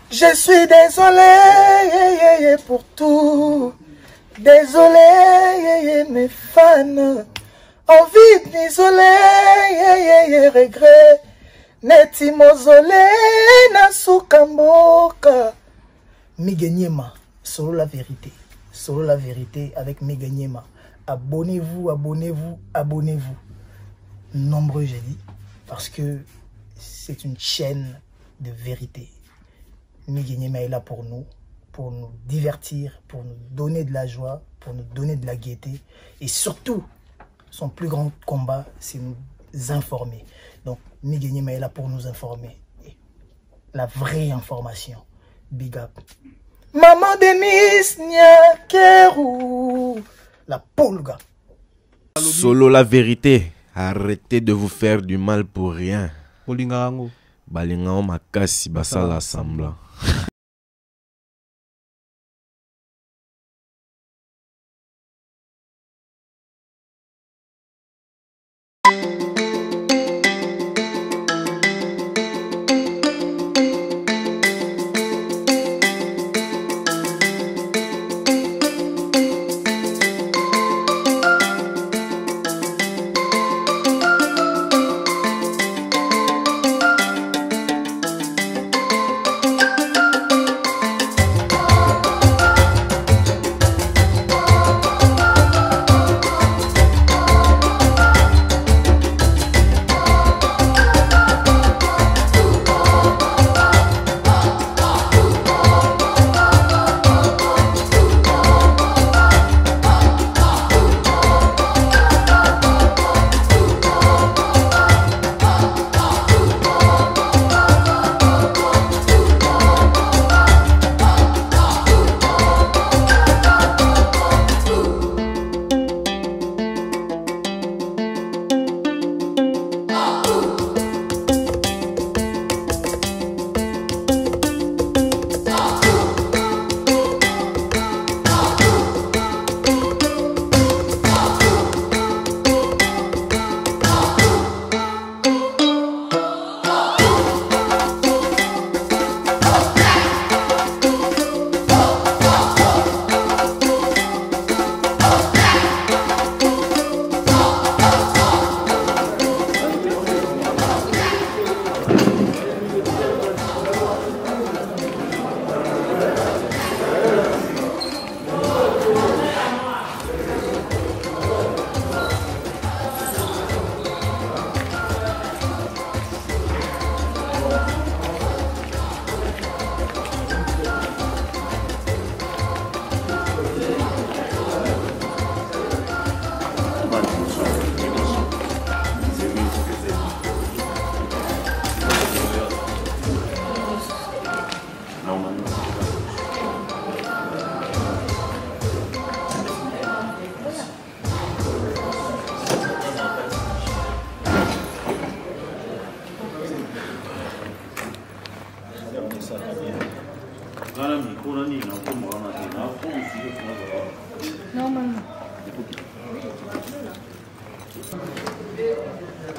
Je suis désolé pour tout. Désolé mes fans. Envie d'isoler, regret. Neti mozole na sukamboka. Miganyema, solo la vérité. Solo la vérité avec Miganyema. Abonnez-vous, abonnez-vous, abonnez-vous. Nombreux, j'ai dit. Parce que c'est une chaîne de vérité. Miganyema est là pour nous divertir, pour nous donner de la joie, pour nous donner de la gaieté. Et surtout, son plus grand combat, c'est nous informer. Donc, Miganyema est là pour nous informer. Et la vraie information. Big up. Maman Denise Nyakeru. La Polga. Solo la vérité. Arrêtez de vous faire du mal pour rien. Balinga makasi basala semblant.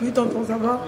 Oui, tonton, ça va?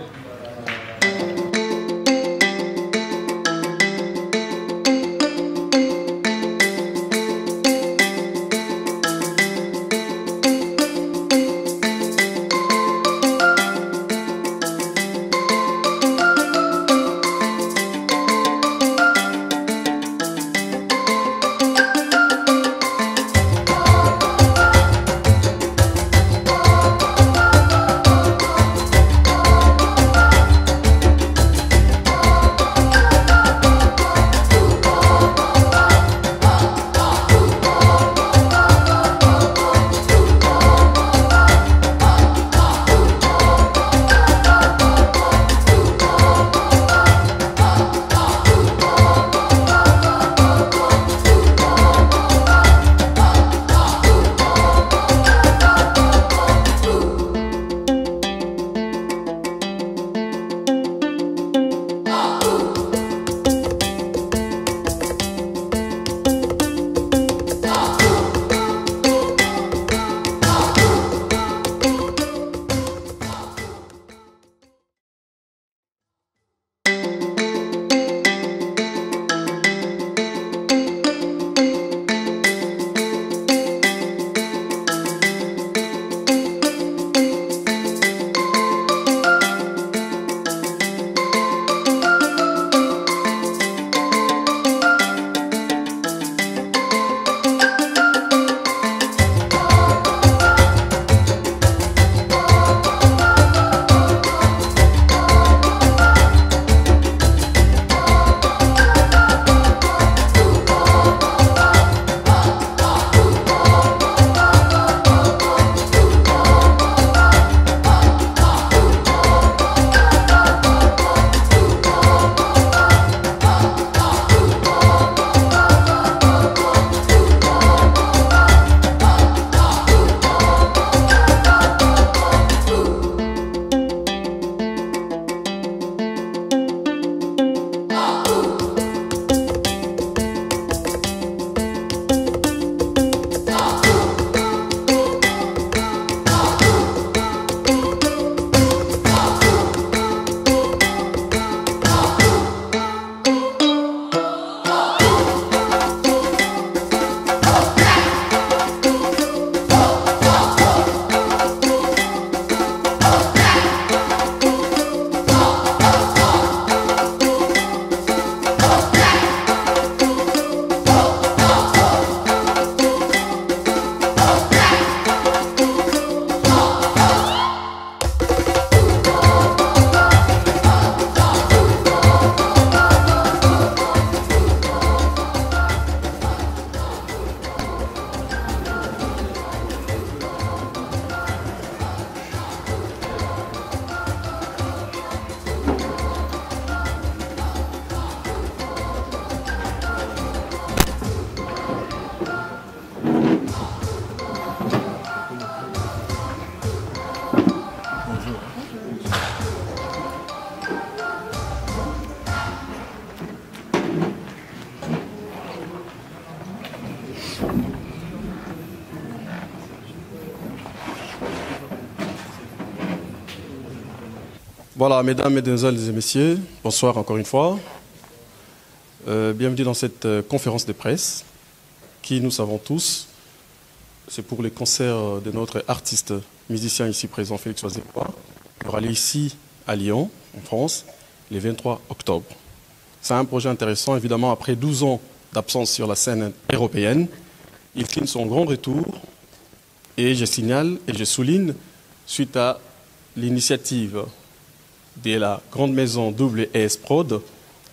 Voilà, mesdames, mesdemoiselles et messieurs, bonsoir encore une fois. Bienvenue dans cette conférence de presse qui, nous savons tous, c'est pour les concerts de notre artiste musicien ici présent, Félix Oisé-Quoi. Il aura lieu ici à Lyon, en France, le 23 octobre. C'est un projet intéressant, évidemment, après 12 ans d'absence sur la scène européenne. Il filme son grand retour et je signale et je souligne, suite à l'initiative de la grande maison WS Prod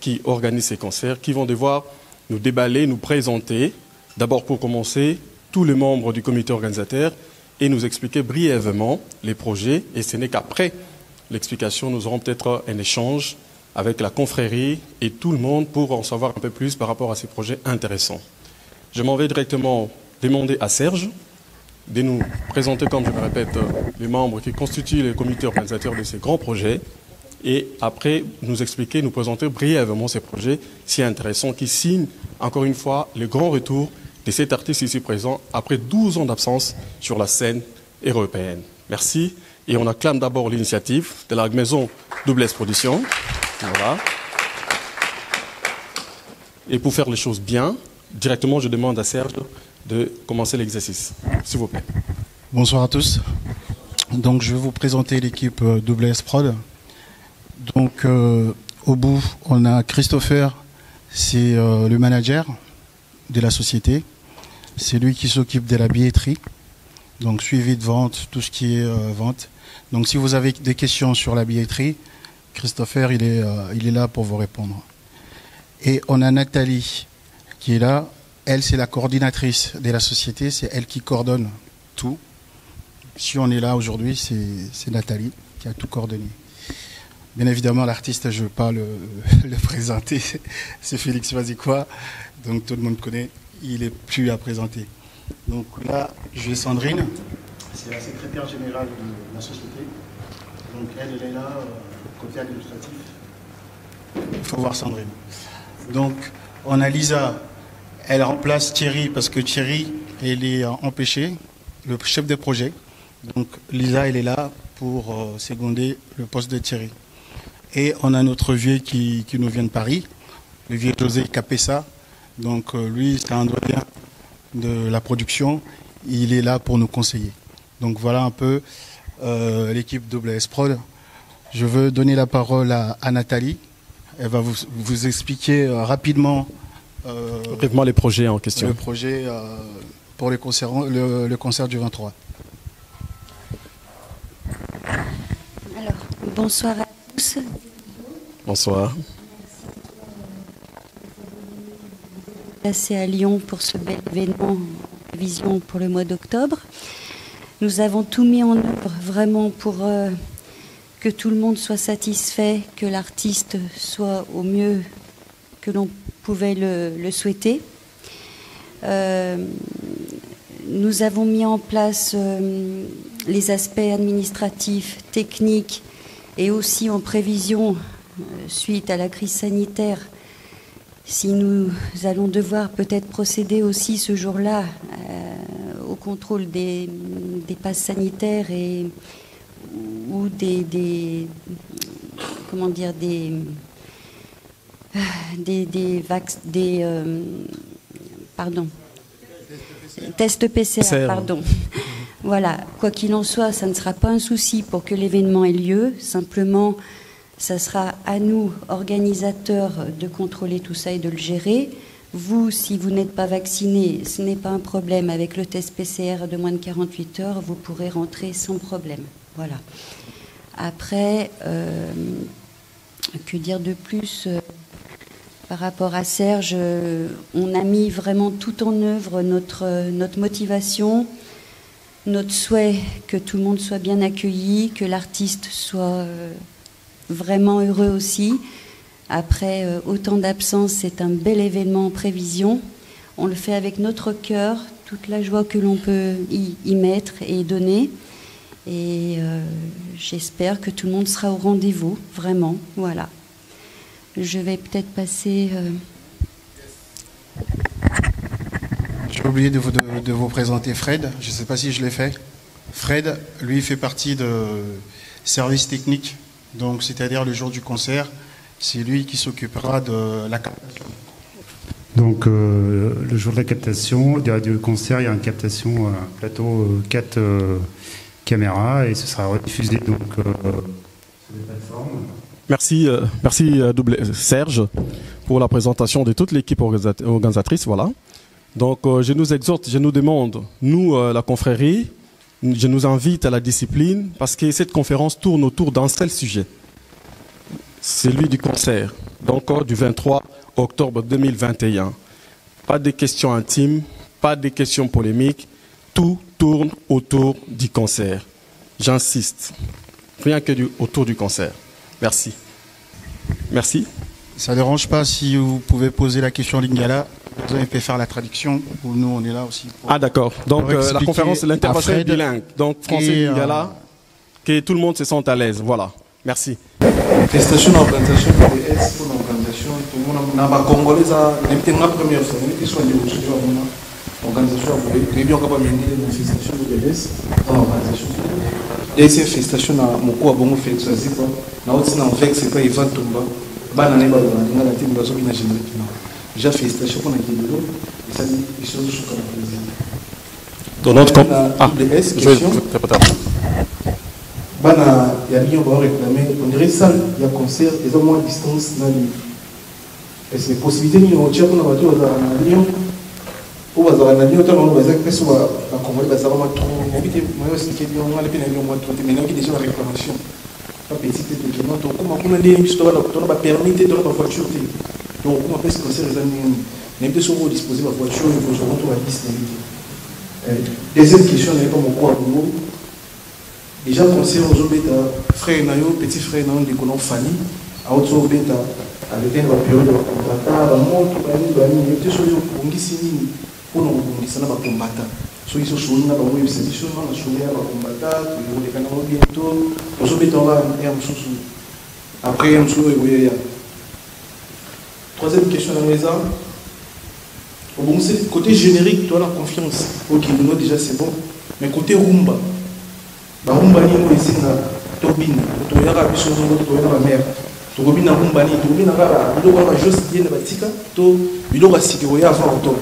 qui organise ces concerts, qui vont devoir nous déballer, nous présenter, d'abord pour commencer, tous les membres du comité organisateur et nous expliquer brièvement les projets. Et ce n'est qu'après l'explication, nous aurons peut-être un échange avec la confrérie et tout le monde pour en savoir un peu plus par rapport à ces projets intéressants. Je m'en vais directement demander à Serge de nous présenter, comme je me répète, les membres qui constituent le comité organisateur de ces grands projets et après nous expliquer, nous présenter brièvement ces projets si intéressants qui signent encore une fois le grand retour de cet artiste ici présent après 12 ans d'absence sur la scène européenne. Merci et on acclame d'abord l'initiative de la maison WS Production. Voilà. Et pour faire les choses bien, directement je demande à Serge de commencer l'exercice, s'il vous plaît. Bonsoir à tous. Donc je vais vous présenter l'équipe WS Prod. Donc au bout, on a Christopher, c'est le manager de la société. C'est lui qui s'occupe de la billetterie, donc suivi de vente, tout ce qui est vente. Donc si vous avez des questions sur la billetterie, Christopher, il est là pour vous répondre. Et on a Nathalie qui est là. Elle, c'est la coordinatrice de la société. C'est elle qui coordonne tout. Si on est là aujourd'hui, c'est Nathalie qui a tout coordonné. Bien évidemment, l'artiste, je ne veux pas le présenter. C'est Félix Oisé-Quoi. Donc tout le monde connaît. Il n'est plus à présenter. Donc là, j'ai Sandrine. C'est la secrétaire générale de la société. Donc elle est là, côté administratif. Il faut voir Sandrine. Donc on a Lisa. Elle remplace Thierry parce que Thierry, elle est empêché, le chef de projet. Donc Lisa, elle est là pour seconder le poste de Thierry. Et on a notre vieux qui nous vient de Paris, le vieux José Capessa. Donc lui, c'est un doyen de la production. Il est là pour nous conseiller. Donc voilà un peu l'équipe WS Prod. Je veux donner la parole à Nathalie. Elle va vous expliquer rapidement brièvement les projets en question. Le projet pour le concert du 23. Alors, bonsoir à tous. Bonsoir. Passé à Lyon pour ce bel événement Vision pour le mois d'octobre. Nous avons tout mis en œuvre vraiment pour que tout le monde soit satisfait, que l'artiste soit au mieux que l'on pouvait le souhaiter. Nous avons mis en place les aspects administratifs, techniques et aussi en prévision suite à la crise sanitaire. Si nous allons devoir peut-être procéder aussi ce jour-là au contrôle des passes sanitaires ou des tests PCR, pardon. Voilà, quoi qu'il en soit, ça ne sera pas un souci pour que l'événement ait lieu. Simplement, ça sera à nous, organisateurs, de contrôler tout ça et de le gérer. Vous, si vous n'êtes pas vacciné, ce n'est pas un problème. Avec le test PCR de moins de 48 heures, vous pourrez rentrer sans problème. Voilà. Après, que dire de plus par rapport à Serge, on a mis vraiment tout en œuvre notre motivation, notre souhait que tout le monde soit bien accueilli, que l'artiste soit vraiment heureux aussi. Après autant d'absence, c'est un bel événement en prévision. On le fait avec notre cœur, toute la joie que l'on peut y mettre et donner. Et j'espère que tout le monde sera au rendez-vous, vraiment. Voilà. Je vais peut-être passer... J'ai oublié de vous présenter Fred. Je ne sais pas si je l'ai fait. Fred, lui, fait partie de service technique Donc, c'est-à-dire le jour du concert, c'est lui qui s'occupera de la captation. Donc, le jour de la captation, du concert, il y a une captation, un plateau, 4 caméras, et ce sera rediffusé donc sur les plateformes. Merci, merci Serge pour la présentation de toute l'équipe organisatrice. Voilà. Donc, je nous exhorte, je nous demande, nous, la confrérie, je nous invite à la discipline parce que cette conférence tourne autour d'un seul sujet, celui du concert, donc du 23 octobre 2021. Pas de questions intimes, pas de questions polémiques, tout tourne autour du concert. J'insiste, rien que autour du concert. Merci. Merci. Ça ne dérange pas si vous pouvez poser la question en lingala. Vous avez fait faire la traduction. Nous, on est là aussi. Ah d'accord. Donc la conférence, l'intervention est bilingue. Donc français et lingala, que tout le monde se sente à l'aise. Voilà. Merci. Félicitations à l'organisation PDS pour l'organisation. Tout le monde a congolais c'était ma première fois. On était sur l'organisation. Très bien capable de mener une félicitations de PDS dans l'organisation. Et c'est félicitations à Moko Abongo Félix Azipa. Na aussi na avec c'est pas Ivan Tumba. Bana ne ba na la team bazo bina générique. Déjà félicitations pour Nakidolo et ça dit les choses sont comme président. Dans notre compte PDS question. Bana ya bien on va réclamer on dirait ça il y a concert et au moins distance na lui. Est-ce que possibilité ni on tient pour la voiture à Lyon ou à la Lyon on va dire que c'est la Congolais ça va trop habiter moi aussi qui bien on a les peines on va trop mais là qui déjà la réclamation pas petit petit non donc comment on a des histoires on va permettre de la voiture donc comment est-ce que c'est les amis n'importe sur vous disposer la voiture il faut se retrouver à liste deuxième question n'est pas mon quoi déjà conseil aux autres frères nayo petit frère nayo de qu'on Fanny à autre bêta avec un période de combattant la montre bani n'importe sur vous ngisi pour nous ngisi na ba combattant so ils sont na ba moi c'est dit sur na sur ya ba combattant pour les canaux bientôt aux autres on va et on sous après on sous et troisième question à la maison. Bon, c'est côté générique, toi la confiance. Ok, nous déjà c'est bon. Mais côté rumba, bah rumba ni nous ici na tobine, to yara biso to yara mer. To robina rumba ni to bina kala, bido ba juste bien na batika, to bido ba sikiro ya avant octobre.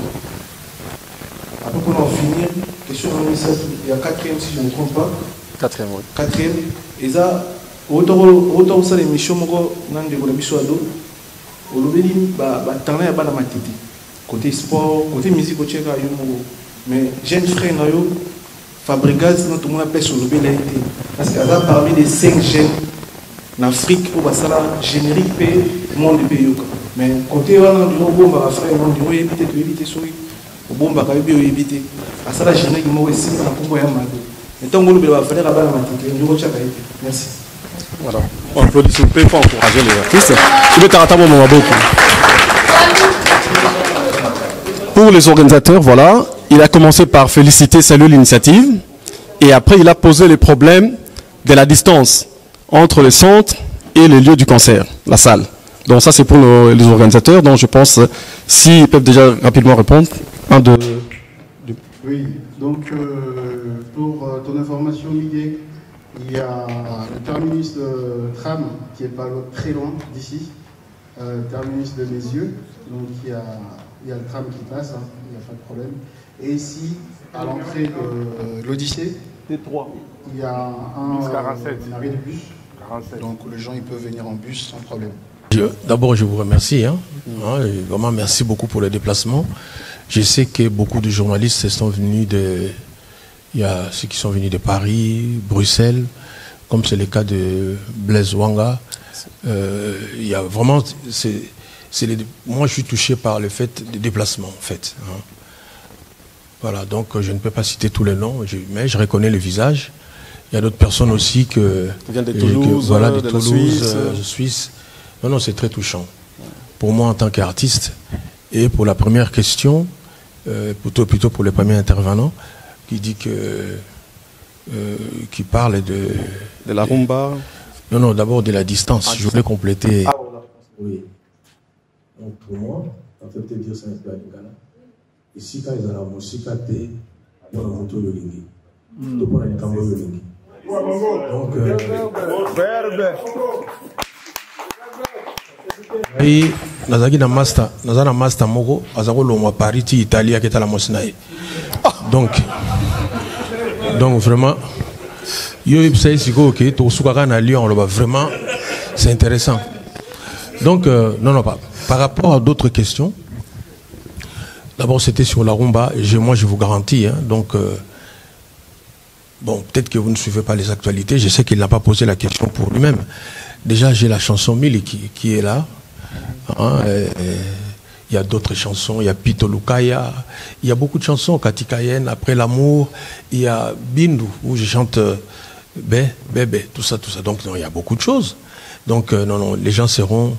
Après qu'on en finir, question dans le message, il y a quatrième si je ne me trompe pas. Quatrième, oui. Quatrième, et ça, autant ça l'émission moko nan de la biso ado. Au lobby, bah t'en as pas la matite. Côté sport, côté musique, côté mais jeune frère Nayo, Fabregas, tout le monde appelle sur le lobby été. Parce qu'elle a parmi les 5 jeunes en Afrique, où ça la générique pays, monde du pays. Mais côté on a du bon bah frère, on dit éviter souris. Au bon bah quand il éviter. À ça la générique moi aussi on a pour moi mal. Et tant que le va faire la balle matite, nous on chaka. Merci. Voilà. On applaudit s'il vous plaît pour encourager les artistes. Il est à mon moment beaucoup. Pour les organisateurs, voilà, il a commencé par féliciter, saluer l'initiative, et après il a posé les problèmes de la distance entre le centre et les lieux du concert, la salle. Donc ça c'est pour les organisateurs, donc je pense s'ils peuvent déjà rapidement répondre. Oui, donc pour ton information Miguel, il y a le terminus de tram qui est pas très loin d'ici, terminus de mes yeux, donc il y a le tram qui passe, hein, il n'y a pas de problème. Et ici, à l'entrée de l'Odyssée, il y a un arrêt de bus, 47. Donc les gens ils peuvent venir en bus sans problème. D'abord, je vous remercie. Et vraiment, merci beaucoup pour le déplacement. Je sais que beaucoup de journalistes sont venus il y a ceux qui sont venus de Paris, Bruxelles, comme c'est le cas de Blaise Wanga. Il y a vraiment, moi je suis touché par le fait des déplacements en fait. Voilà, donc je ne peux pas citer tous les noms, mais je reconnais le visage. Il y a d'autres personnes aussi qui viennent de Toulouse, voilà, de Toulouse, Suisse. Non, c'est très touchant. Pour moi en tant qu'artiste, et pour la première question, plutôt pour le premier intervenant, qui dit qui parle de la rumba. Non, d'abord de la distance. Je voulais compléter. Oui. Donc pour moi, en fait, dire c'est un peu à Lingala. Ici, quand ils ont la musique, ils ont la moto Yolingi. Donc on a une cambo Yolingi. Donc, et nazaki na master, nazana master moko, azako longwa Paris ti Italie qui est à la Mosnae. Donc vraiment, yo ipsai siko ok, to soukaka na Lyon, vraiment, c'est intéressant. Donc non, par rapport à d'autres questions, d'abord c'était sur la rumba, moi je vous garantis, hein, donc bon, peut-être que vous ne suivez pas les actualités, je sais qu'il n'a pas posé la question pour lui-même. Déjà j'ai la chanson Mili qui est là. Hein, il y a d'autres chansons, il y a Pito Lukaya, il y a beaucoup de chansons, Katikayen, Après l'amour, il y a Bindu, où je chante Bébé, tout ça. Donc non, il y a beaucoup de choses. Donc non, les gens seront,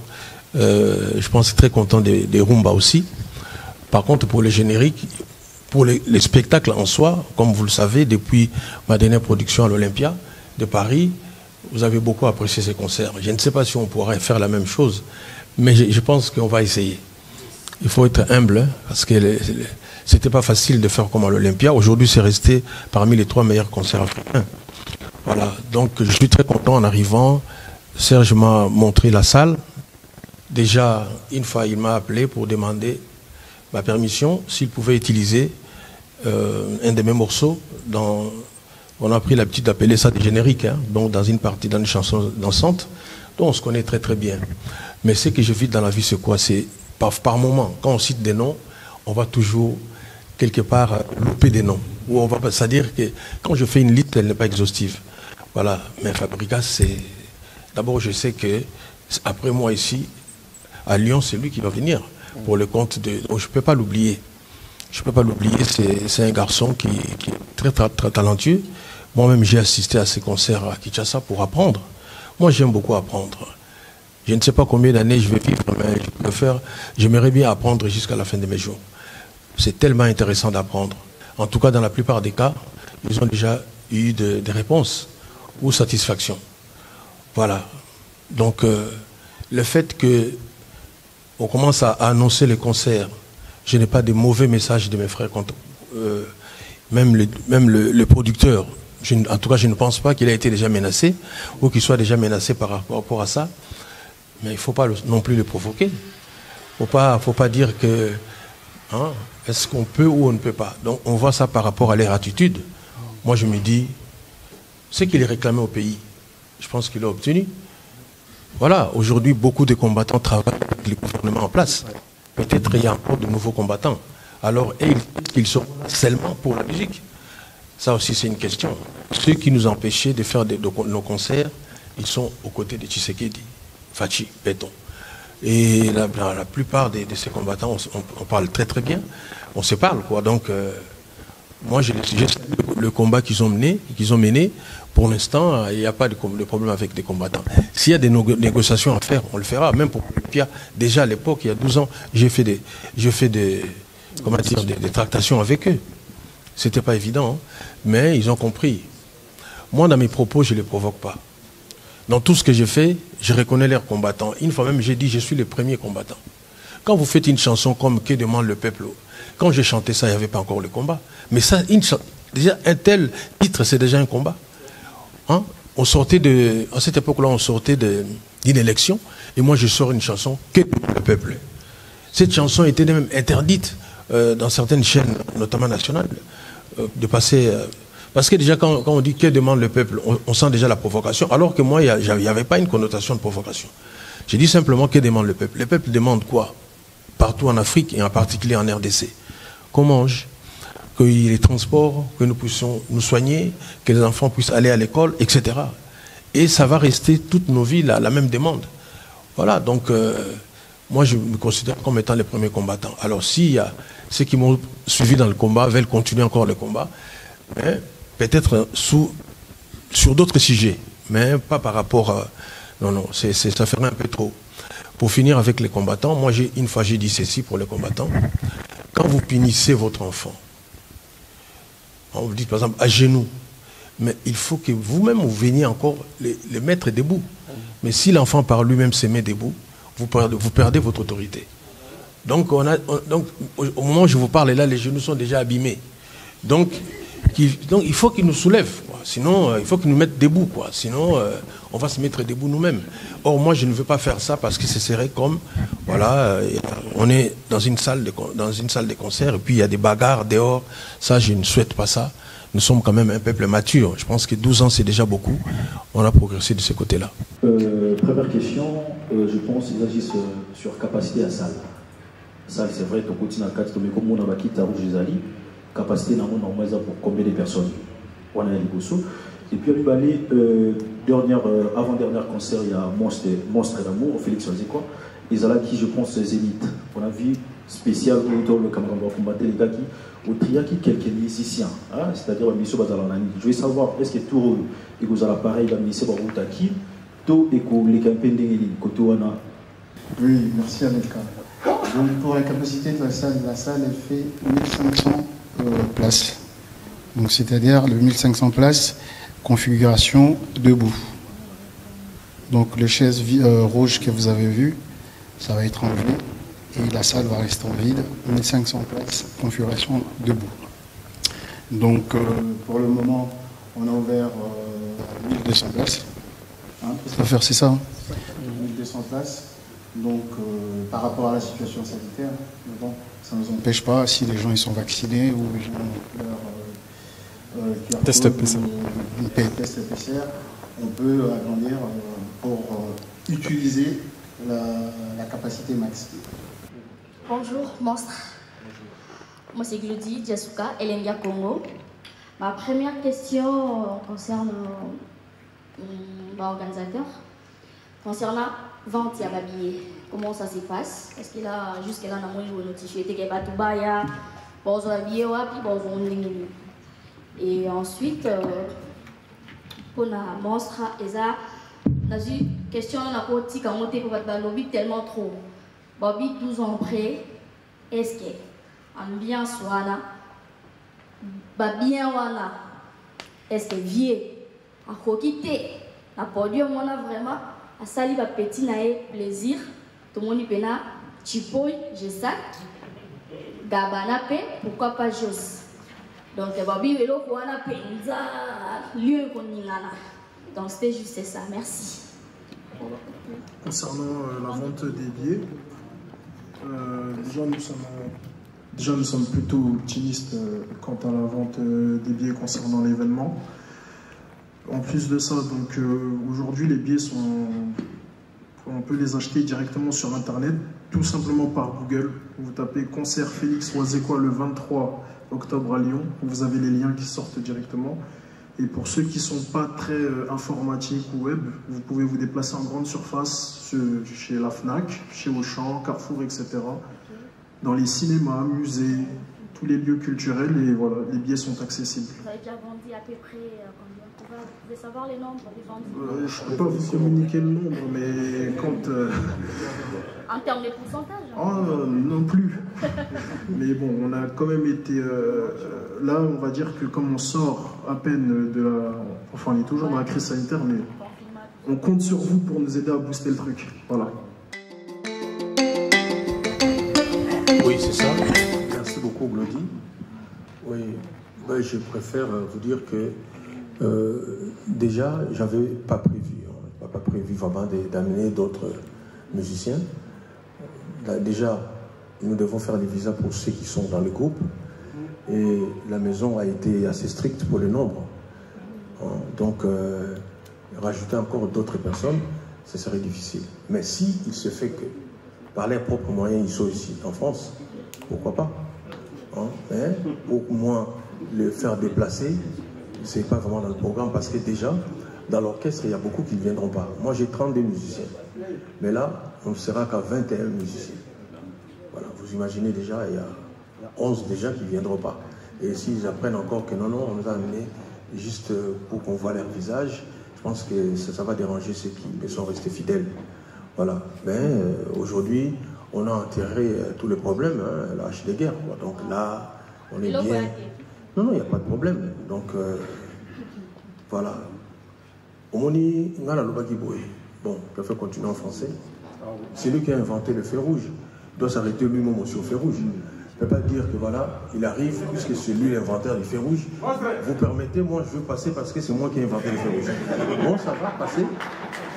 je pense, très contents des rumba aussi. Par contre, pour les génériques, pour les spectacles en soi, comme vous le savez, depuis ma dernière production à l'Olympia de Paris, vous avez beaucoup apprécié ces concerts. Je ne sais pas si on pourrait faire la même chose, mais je pense qu'on va essayer. Il faut être humble, hein, parce que c'était pas facile de faire comme à l'Olympia. Aujourd'hui, c'est resté parmi les 3 meilleurs concerts africains. Voilà, donc je suis très content en arrivant. Serge m'a montré la salle. Déjà, une fois, il m'a appelé pour demander ma permission s'il pouvait utiliser un de mes morceaux. On a pris l'habitude d'appeler ça des génériques, hein, donc dans une partie, dans une chanson dansante, dont on se connaît très très bien. Mais ce que je vis dans la vie, c'est quoi? C'est par moment, quand on cite des noms, on va toujours quelque part louper des noms. C'est-à-dire que quand je fais une liste, elle n'est pas exhaustive. Voilà, mais Fabrica, c'est... D'abord, je sais que après moi ici, à Lyon, c'est lui qui va venir pour le compte de... Donc, je ne peux pas l'oublier. Je ne peux pas l'oublier, c'est un garçon qui est très, très, très talentueux. Moi-même, j'ai assisté à ces concerts à Kinshasa pour apprendre. Moi, j'aime beaucoup apprendre. Je ne sais pas combien d'années je vais vivre, mais je peux faire. J'aimerais bien apprendre jusqu'à la fin de mes jours. C'est tellement intéressant d'apprendre. En tout cas, dans la plupart des cas, ils ont déjà eu des réponses ou satisfaction. Voilà. Donc, le fait qu'on commence à annoncer les concerts, je n'ai pas de mauvais messages de mes frères. Même le producteur, en tout cas, je ne pense pas qu'il ait été déjà menacé ou qu'il soit déjà menacé par rapport à ça. Mais il ne faut pas non plus le provoquer. Il ne faut pas dire que hein, est-ce qu'on peut ou on ne peut pas. Donc on voit ça par rapport à leur attitude. Moi je me dis, ce qu'il est réclamé au pays, je pense qu'il l'a obtenu. Voilà, aujourd'hui beaucoup de combattants travaillent avec le gouvernement en place. Peut-être il y a encore de nouveaux combattants. Alors, ils sont seulement pour la musique. Ça aussi c'est une question. Ceux qui nous empêchaient de faire nos concerts, ils sont aux côtés de Tshisekedi. Fachi, Béton. Et la plupart de ces combattants, on parle très très bien. On se parle, quoi. Donc, moi, j'ai le combat qu'ils ont mené. Pour l'instant, il n'y a pas de problème avec des combattants. S'il y a des négociations à faire, on le fera. Même pour Pierre, déjà à l'époque, il y a 12 ans, j'ai fait des tractations avec eux. C'était pas évident, hein. Mais ils ont compris. Moi, dans mes propos, je ne les provoque pas. Dans tout ce que je fais, je reconnais leurs combattants. Une fois même, j'ai dit, je suis le premier combattant. Quand vous faites une chanson comme « Que demande le peuple », quand j'ai chanté ça, il n'y avait pas encore le combat. Mais ça, déjà, un tel titre, c'est déjà un combat. Hein? À cette époque-là, on sortait d'une élection, et moi, je sors une chanson « Que demande le peuple ». Cette chanson était même interdite dans certaines chaînes, notamment nationales, de passer... Parce que déjà, quand on dit « Que demande le peuple », on sent déjà la provocation, alors que moi, il n'y avait pas une connotation de provocation. J'ai dit simplement « Que demande le peuple ». Le peuple demande quoi? Partout en Afrique, et en particulier en RDC. Qu'on mange, qu'il y ait les transports, que nous puissions nous soigner, que les enfants puissent aller à l'école, etc. Et ça va rester toutes nos vies la même demande. Voilà, donc moi, je me considère comme étant les premiers combattants. Alors, s'il y a ceux qui m'ont suivi dans le combat, veulent continuer encore le combat, peut-être sur d'autres sujets, mais pas par rapport à... Non, ça ferait un peu trop. Pour finir avec les combattants, moi, une fois, j'ai dit ceci pour les combattants. Quand vous punissez votre enfant, on vous dit par exemple à genoux, mais il faut que vous-même, vous veniez encore les mettre debout. Mais si l'enfant par lui-même se met debout, vous perdez votre autorité. Donc, au moment où je vous parle, là, les genoux sont déjà abîmés. Donc il faut qu'il nous soulève. Sinon, il faut qu'ils nous mettent debout, quoi. Sinon, on va se mettre debout nous-mêmes. Or, moi, je ne veux pas faire ça parce que ce serait comme, voilà, on est dans une salle de concert et puis il y a des bagarres dehors. Ça, je ne souhaite pas ça. Nous sommes quand même un peuple mature. Je pense que 12 ans, c'est déjà beaucoup. On a progressé de ce côté-là. Première question, je pense qu'il agissent sur capacité à salle. Salle, c'est vrai, tu continues à 4, mais comme on a quitté à Rouge Zali, capacité dans le monde, pour combien de personnes? On a les Gosso. Et puis, avant-dernière concert, il y a Monstre d'amour, Félix Wazekwa. Ils ont là qui, je pense, Zénith. On a vu spécial autour le camarade va combattre les gars qui, au triaki, quelques musiciens. Hein? C'est-à-dire, je veux savoir, est-ce que tout le monde a l'appareil, la ministre de Routaki, tout et que les campagnes de Kotoana? Oui, merci Anelka. Donc, pour la capacité de la salle elle fait 1500 places. Donc, c'est-à-dire le 1500 places, configuration debout. Donc, les chaises rouges que vous avez vues, ça va être enlevé et la salle va rester vide. 1500 places, configuration debout. Donc, pour le moment, on a ouvert 1200 places. Hein, c'est ça, hein, 1200 places. Donc, par rapport à la situation sanitaire, bon, ça ne nous empêche pas, si les gens ils sont vaccinés ou ils ont leur test PCR, on peut agrandir pour utiliser la capacité max. Bonjour, Monstre. Moi, c'est Glody Diasuka, Elenga Congo. Ma première question concerne l'organisateur. Concernant vente à billets, comment ça se passe? Parce que là, jusqu'à là, on a notifié que les Batubaya, bon, on a billet, puis bon, on a. Et ensuite, pour la Monstre, on a eu question, on a côté quand on était pour battre lobby tellement trop. Bobby, 12 ans après, est-ce que ambiance wana, bien wana, est-ce que vieux, à quitter, à podium on a vraiment. À sali va petit nae plaisir tout le monde y pena chipoy je sac gabana pe pourquoi pas jos donc babi velo ko ana penza lieu koningana donc c'était juste ça. Merci. Concernant la vente des billets, déjà nous sommes plutôt optimistes quant à la vente des billets concernant l'événement. En plus de ça, donc aujourd'hui les billets on peut les acheter directement sur internet, tout simplement par Google. Vous tapez concert Félix Wazekwa le 23 octobre à Lyon, vous avez les liens qui sortent directement. Et pour ceux qui ne sont pas très informatiques ou web, vous pouvez vous déplacer en grande surface chez la Fnac, chez Auchan, Carrefour, etc. Dans les cinémas, musées, tous les lieux culturels, et voilà, les billets sont accessibles. Vous avez déjà vendu à peu près combien? Vous pouvez savoir les nombres des vendus? Je ne peux pas vous communiquer le nombre, mais quand... En termes de pourcentage? Non plus. Mais bon, on a quand même été... là, on va dire que comme on sort à peine de la... Enfin, on est toujours dans la crise sanitaire, mais on compte sur vous pour nous aider à booster le truc. Voilà. Oui, c'est ça. Merci beaucoup, Glody. Oui, ben, je préfère vous dire que déjà, j'avais pas prévu vraiment d'amener d'autres musiciens. Là, déjà, nous devons faire des visas pour ceux qui sont dans le groupe. Et la maison a été assez stricte pour le nombre. Donc, rajouter encore d'autres personnes, ce serait difficile. Mais si il se fait que, par leurs propres moyens, ils sont ici en France, pourquoi pas? Mais au moins, le faire déplacer, c'est pas vraiment dans le programme, parce que déjà, dans l'orchestre, il y a beaucoup qui ne viendront pas. Moi, j'ai 32 musiciens. Mais là, on ne sera qu'à 21 musiciens. Voilà, vous imaginez déjà, il y a 11 déjà qui ne viendront pas. Et s'ils apprennent encore que non, on nous a amenés juste pour qu'on voit leur visage, je pense que ça va déranger ceux qui sont restés fidèles. Voilà. Mais aujourd'hui, on a enterré tous les problèmes, hein, la hache de guerre. Quoi. Donc là, on est bien. Non, il n'y a pas de problème. Donc, voilà. Omoni, Ngala Lobagiboy. Bon, je vais continuer en français. C'est lui qui a inventé le feu rouge. Il doit s'arrêter lui-même aussi au feu rouge. ne peut pas dire que voilà, il arrive, puisque c'est lui l'inventeur des feux rouges. Vous permettez, moi je veux passer parce que c'est moi qui ai inventé les feux rouges. Bon, ça va passer.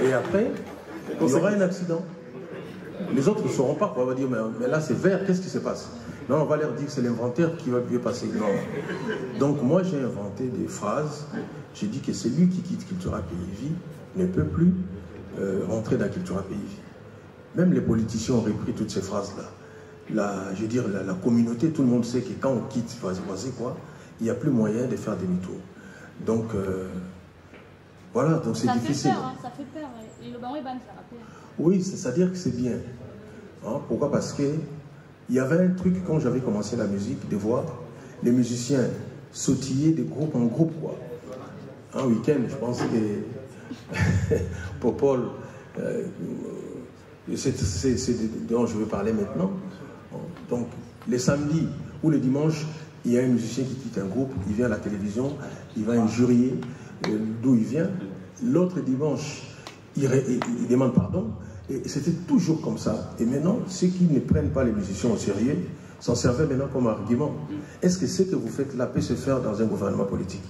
Et après, il y aura un accident. Les autres ne sauront pas. On va dire, mais là c'est vert, qu'est-ce qui se passe? Non, on va leur dire que c'est l'inventeur qui va mieux passer. Non. Donc moi j'ai inventé des phrases. J'ai dit que celui qui quitte Cultura PIV ne peut plus rentrer dans Cultura PIV. Même les politiciens ont repris toutes ces phrases-là. Je veux dire, la communauté, tout le monde sait que quand on quitte Voisé, quoi, il n'y a plus moyen de faire demi-tour. Donc, voilà, donc c'est difficile. Ça fait peur, et le baron est ban, ça rappelle. Oui, c'est-à-dire que c'est bien. Hein, pourquoi? Parce que il y avait un truc, quand j'avais commencé la musique, de voir les musiciens sautiller de groupe en groupe, quoi. Un week-end, je pense que pour Paul, c'est dont je veux parler maintenant. Donc, les samedis ou les dimanches, il y a un musicien qui quitte un groupe, il vient à la télévision, il va injurier d'où il vient. L'autre dimanche, il demande pardon. Et c'était toujours comme ça. Et maintenant, ceux qui ne prennent pas les musiciens au sérieux s'en servaient maintenant comme argument. Est-ce que ce que vous faites là peut se faire dans un gouvernement politique?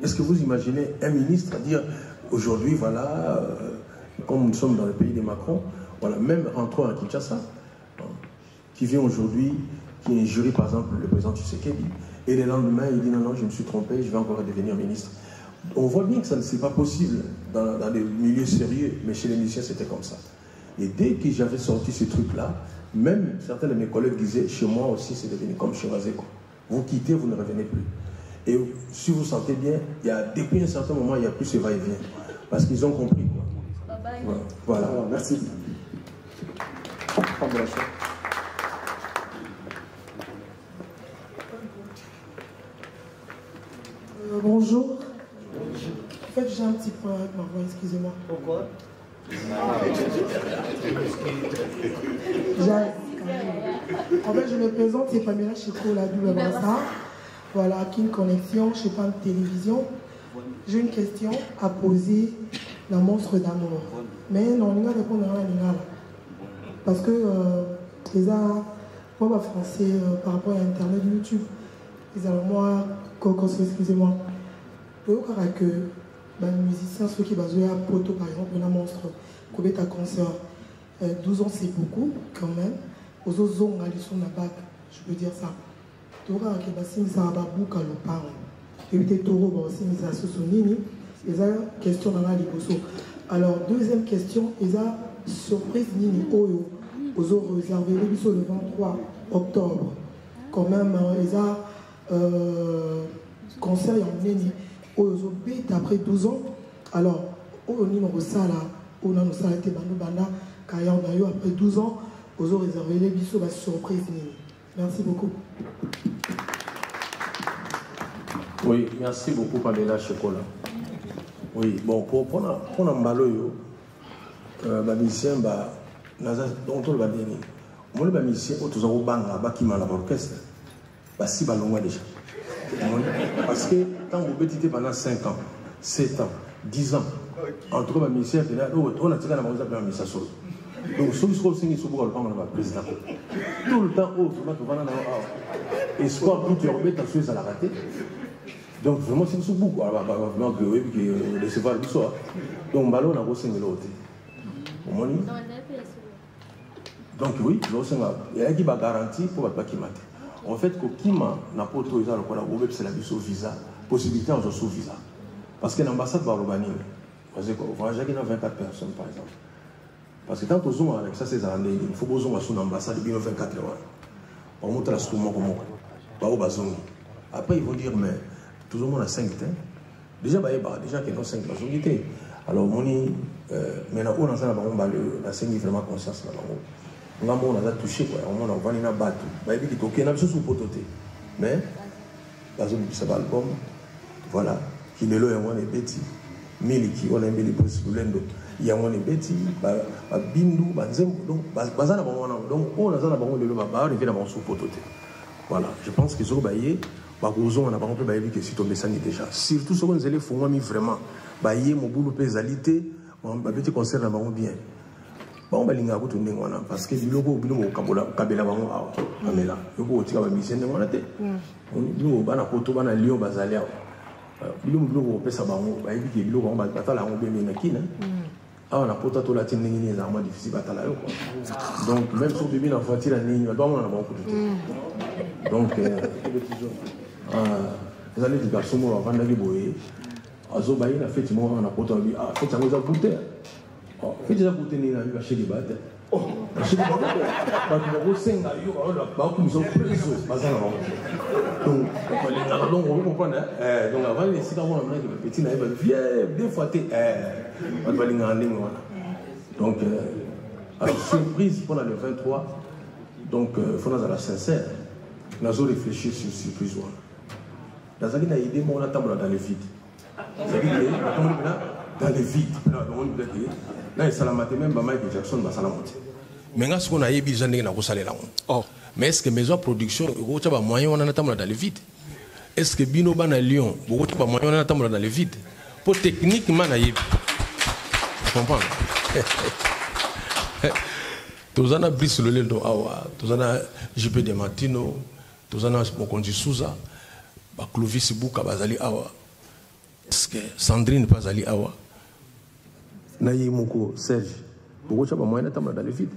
Est-ce que vous imaginez un ministre dire aujourd'hui, voilà, comme nous sommes dans le pays de Macron, voilà, même rentrons à Kinshasa, qui vient aujourd'hui, qui injurie par exemple le président Tshisekedi, et le lendemain il dit non, non, je me suis trompé, je vais encore devenir ministre. On voit bien que ça ne c'est pas possible dans des milieux sérieux, mais chez les musiciens c'était comme ça. Et dès que j'avais sorti ce truc-là, même certains de mes collègues disaient, chez moi aussi c'est devenu comme chez Razeko. Vous quittez, vous ne revenez plus. Et si vous sentez bien, depuis un certain moment, il n'y a plus ce va-et-vient. Parce qu'ils ont compris. Quoi. Voilà, merci. Bonjour. En fait, j'ai un petit point avec ma voix, excusez-moi. Pourquoi? En fait, je me présente, c'est Pamela Cheko, la double Brassa. Voilà, Kin Connexion, je sais pas, télévision. J'ai une question à poser, la monstre d'amour. Mais non, on va répondre à la parce que les a, moi, français, par rapport à Internet, YouTube, ils ont moi, excusez-moi, je crois que les musiciens, ceux qui basent à Poto, par exemple, un monstre, qui est à concert, 12 ans, c'est beaucoup, quand même. Aux autres zones, ils sont la bac, je peux dire ça. Tu vois que les ça va beaucoup à l'opéra. Et puis, tu vois aussi, mais ça se sonne. Ils ont une question dans la liposo. Alors, deuxième question, ils ont surprise Nini Oyo. Aux autres réservé le 23 octobre. Quand même, ils ont concert en Nini. Aux autres, après 12 ans. Alors, au niveau ça là, on a nous arrêté Banda, car après 12 ans, aux autres réservé les bisous, la surprise Nini. Merci beaucoup. Oui, merci beaucoup Pamela Chekola. Oui, bon, pour un mbaloyo, musicien, on te le va dire. Moi, le musicien, on te le va qui m'a l'orchestre, si balonga déjà. Parce que quand vous bétitez pendant 5 ans, 7 ans, 10 ans, entre les musiciens, on a tiré la maison de musicien solo. Donc, ceux qui sont le président. Tout le temps, espoir pour que tu as la raté. Donc, vraiment, c'est ce beaucoup. Vraiment, que recevoir le soir. Donc, ballon, on a reçu l'autre. Donc, oui, il y a qui va garantir pour pas qu'il mate. En fait, que Kima n'a pas autorisé à le c'est la visa, possibilité de sous visa. Parce que l'ambassade va revenir. Parce qu'on va jamais 24 personnes, par exemple. Parce que quand on zoome avec ça, c'est années, il faut que vous zoomez sur l'ambassade de 24 heures. On montre la structure comme ça. Après, ils vont dire, mais tout le monde a 5 temps. Déjà, déjà qu'ils ont 5 majorités. Alors, maintenant, on a la 5 vraiment conscience là-bas. On a touché, on a vanné la batte. On a dit qu'il y a sous pototé. Mais, c'est pas l'album. Voilà. Il est là, il y a un petit. Miliki, on a mis les possibles. Il y a un petit. Bindu, donc, on a dans sous pototé. Voilà. Je pense que sur Baye, on a pas compris que si tu es déjà. Surtout ce qu'on a fait, vraiment. Baye, mon boulot, pénalité, on va petit concert là-bas bien. Bon, ben, il y a beaucoup de gens parce que le logo, il y a Kabela Bango, Amela, le logo, il y a des musiciens de Monate. Il y a des Poto, il y a des Lyon, Bazalia. Il y a des logo, il y a des logo, il y a des logo, ah, on a pas tout la tine, c'est vraiment difficile à batailler. Donc, même si on peut bien en faire la ligne, on doit avoir beaucoup de temps. Donc, les années de garçon, on va vendre les boyers. Azobaï, on a fait, on a pas tout envie. Ah, fait, ça nous a coûté. Fait, ça a coûté, on a eu acheter des battes. Acheter des battes. Parce que le Rossin, on a pas comme ça, donc, on comprend. Donc, avant, les cigares, on a des petits, on a des fois, donc, alors, surprise pendant le 23, donc, il faut être sincère. Nous avons réfléchi sur surprise. Nous avons idée, on attend dans le vide. C'est-à-dire, dans le vide. Là, il s'est même Michael Jackson, il s'est maintenant, ce qu'on a eu besoin de faire, mais est-ce que maison production, il y a moyen on attend dans le vide? Est-ce que Bino Ban à Lyon, il y a moyen on attend dans le vide? Pour techniquement, tu comprends? Tous en a Brice le Lendo Awa, tous en a JP de Martino, tous en a Mokondi Souza, Clovis Bouka Bazali Awa. Est-ce que Sandrine Bazali Awa? Naïe Moko, Serge, pourquoi tu as moyen d'attendre dans le vide?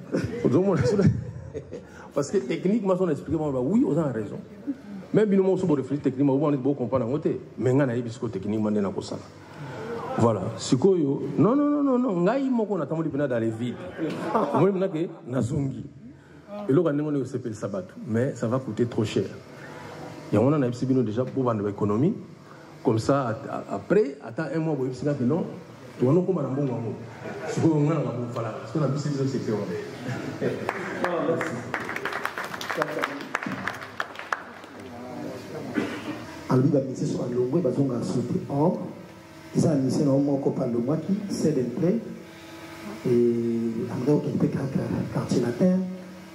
Parce que techniquement, on explique, oui, on a raison. Même si on a réfléchi techniquement, on peut comprendre en côté. Mais on a dit que techniquement, on a ça. Voilà. Non, on a dit qu'on attend dans les vides. On a dit que Nazungi. Et là, on s'appelle Sabat. Mais ça va coûter trop cher. Et on a déjà pour vendre l'économie. Comme ça, après, attends un mois, on va dire non. Tu vas nous comprendre un bon moment. Ce qu'on a, parce qu'on a dit que c'est fait. Alors, il va misser sur un logo, il va sauter or. Ils ont misé dans mon copain de moi qui c'est d'un play. Et André, qui était quartier latin,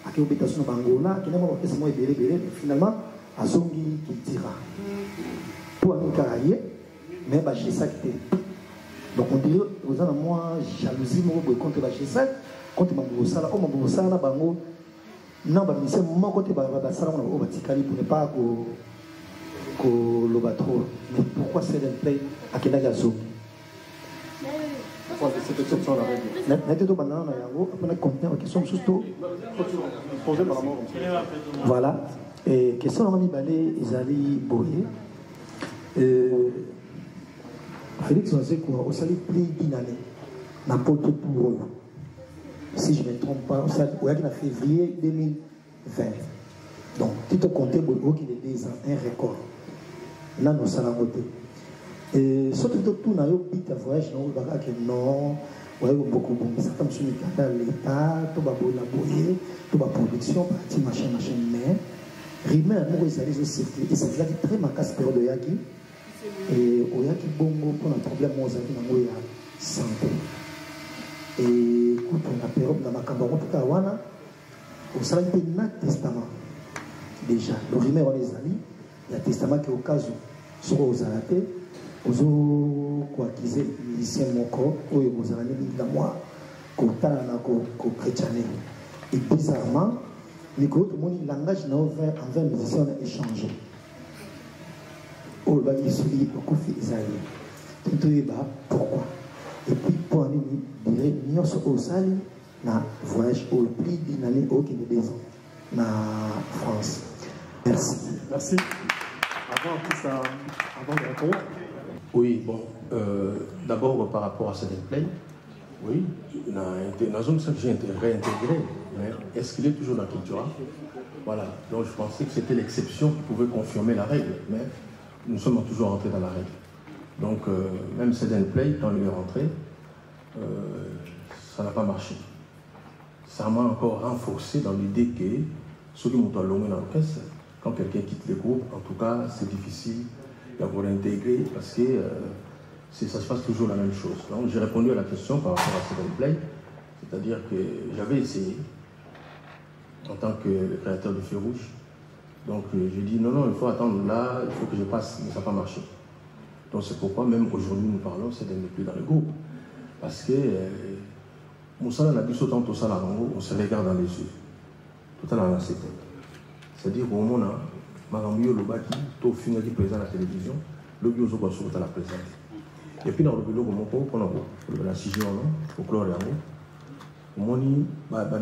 à qui habitation de Bangola, qui n'a pas fait ce mot et finalement, à Zongi qui dira. Pour un carrière, mais j'ai ça qui était. Donc on dirait, vous avez moi jalousie, moi, contre j'ai ça, contre ma boussala, oh ma boussala, bango. Non, bah, mais mon côté, bah, ça, on va tirer pour ne pas que le battre. Mais pourquoi c'est d'un play à quel âge Zongi? Cette exception à la règle. N'était-pas banane, on a compté en question, surtout. Posé par la mort. Voilà. Et question, on a mis balai, ils allaient boyer. Félix Nzekwa, au salut plus d'une année, n'importe pour si je ne me trompe pas, au en février 2020. Donc, tu te comptes pour qu'il est déjà un record. Là, nous sommes côté. Et surtout, tout n'a eu bit à voyage, non, beaucoup de ça comme sur l'État, tout va boyer, tout va production, partie machin, mais Rimé, nous, ils allaient aussi, et c'est là très marqué ce période de Yaki. Et au Yaki Bongo, pour un problème, on a eu santé. Et quand on a période dans ma campagne, pour Kawana, on s'est fait un testament. Déjà, le Rimé, on les a mis, il y a un testament qui est au cas où, soit aux arrêtés, aux quoi qu'ils aient, musiciens moko, ou aux arrêtés, dans moi, qu'au Tana, qu'au chrétiané. Et bizarrement, le langage envers les musiciens a échangé. Oh, il souligne beaucoup Isaïe. Pourquoi? Et puis, pour aller dire, nous sommes au Sali, na voyage au plus d'une année au Québec, na France. Merci. Merci. Avant de répondre. Oui, bon, d'abord par rapport à cette play, oui, dans une zone que j'ai réintégré, mais est-ce qu'il est toujours dans la culture? Voilà, donc je pensais que c'était l'exception qui pouvait confirmer la règle, mais nous sommes toujours rentrés dans la règle. Donc, même Sedden Play, quand il est rentré, ça n'a pas marché. Ça m'a encore renforcé dans l'idée que ceux qui m'ont allongé dans l'orchestre, quand quelqu'un quitte le groupe, en tout cas, c'est difficile d'avoir intégré parce que ça se passe toujours la même chose. Donc, j'ai répondu à la question par rapport à Sedden Play, c'est-à-dire que j'avais essayé en tant que créateur de Feu Rouge. Donc j'ai dit non, il faut attendre là, il faut que je passe, mais ça n'a pas marché. Donc c'est pourquoi même aujourd'hui nous parlons, c'est de ne plus dans le groupe. Parce que Moussala n'a plus autant tout ça là, on se regarde dans les yeux. Tout à l'heure, c'est c'est-à-dire qu'au moment où Maramio le baki, tout film qui présent à la télévision, le bio se passe à la présente. Et puis dans le bureau, on a la CGO, au chlore au moni,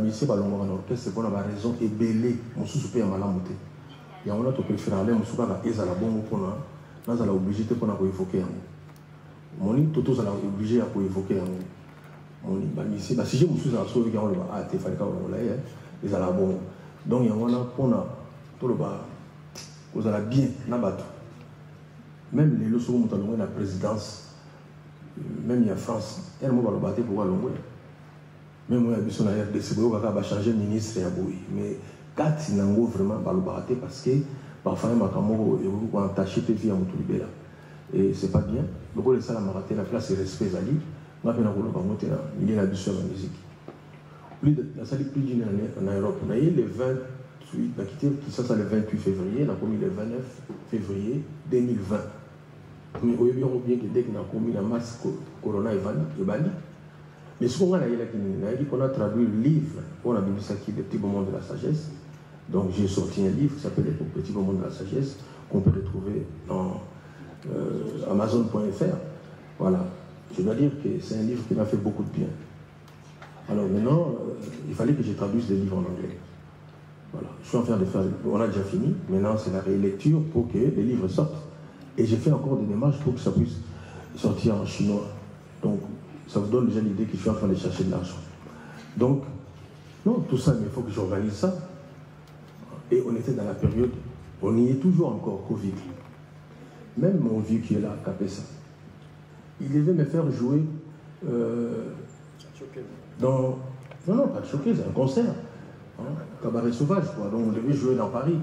monsieur Balongo en orchestre, c'est qu'on a raison et belé, mon sous-souper à Malamoté. Et on a tout préféré aller, mon sous-souper à la bombe pour nous, nous allons obligé de évoquer. Moni, tout ça l'a obligé à évoquer. Moni, monsieur, si j'ai mon sous-souper à sauver, on va à Tefalika, on l'a ils allaient bon. Donc, il y a tout le bas, vous allez bien, n'abattu. Même les leçons où on a la présidence, même il y a France, elle m'a battu pour aller. Même moi, je suis en RDC, on va changer de ministre et abouiller. Mais quand il y a vraiment battu parce que parfois, il y a un attaché de vie à mon tour. Et ce n'est pas bien. Donc, on a raté la place et respect Zali. On a fait il y a la musique. La salle plus d'une année en Europe. On a eu le 28, ça c'est le 28 février, on a commis le 29 février 2020. Mais au début, on a bien que dès qu'on a commis la masse Corona et Bali. Mais ce qu'on a dit qu'on a traduit le livre, on a vu ça qui est le petit moment de la sagesse. Donc j'ai sorti un livre qui s'appelle Le petit moment de la sagesse, qu'on peut retrouver dans Amazon.fr. Voilà. Je dois dire que c'est un livre qui m'a fait beaucoup de bien. Alors maintenant, il fallait que je traduise des livres en anglais. Voilà. Je suis en train de faire, on a déjà fini, maintenant c'est la rélecture pour que les livres sortent. Et j'ai fait encore des démarches pour que ça puisse sortir en chinois. Donc, ça vous donne déjà l'idée que je suis en train de chercher de l'argent. Donc, non, tout ça, mais il faut que j'organise ça. Et on était dans la période, on y est toujours encore, Covid. Même mon vieux qui est là, Capessa, il devait me faire jouer dans... Non, pas de choquer, c'est un concert. Hein, cabaret sauvage, quoi. Donc on devait jouer dans Paris.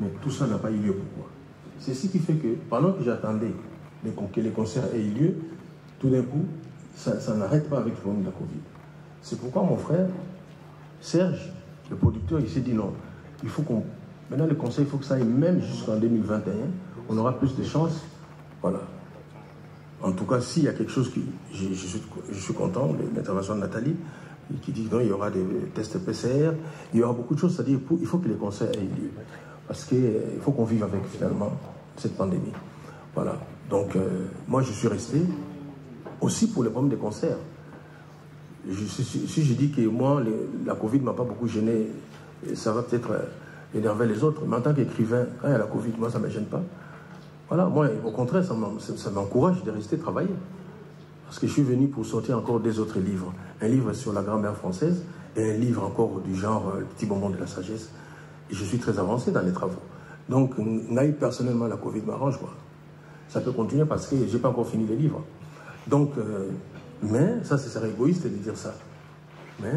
Mais tout ça n'a pas eu lieu. Pourquoi? C'est ce qui fait que, pendant que j'attendais que les concerts aient eu lieu, tout d'un coup, ça n'arrête pas avec le problème de la Covid. C'est pourquoi mon frère, Serge, le producteur, il s'est dit non, il faut qu'on... Maintenant, le concert, il faut que ça aille même jusqu'en 2021. On aura plus de chances. Voilà. En tout cas, s'il y a quelque chose qui... Je suis content, l'intervention de Nathalie, qui dit qu'il y aura des tests PCR, il y aura beaucoup de choses, c'est-à-dire il faut que les concerts aient lieu. Parce qu'il faut qu'on vive avec, finalement, cette pandémie. Voilà. Donc, moi, je suis resté aussi pour les problèmes des concerts. Si je dis que moi, la Covid ne m'a pas beaucoup gêné, ça va peut-être énerver les autres, mais en tant qu'écrivain, quand il y a la Covid, moi, ça ne me gêne pas. Voilà, moi, au contraire, ça m'encourage de rester travailler. Parce que je suis venu pour sortir encore des autres livres. Un livre sur la grammaire française et un livre encore du genre Le petit bonbon de la sagesse. Et je suis très avancé dans les travaux. Donc, personnellement, la Covid m'arrange, quoi. Ça peut continuer parce que je n'ai pas encore fini les livres. Donc, mais ça, ce serait égoïste de dire ça. Mais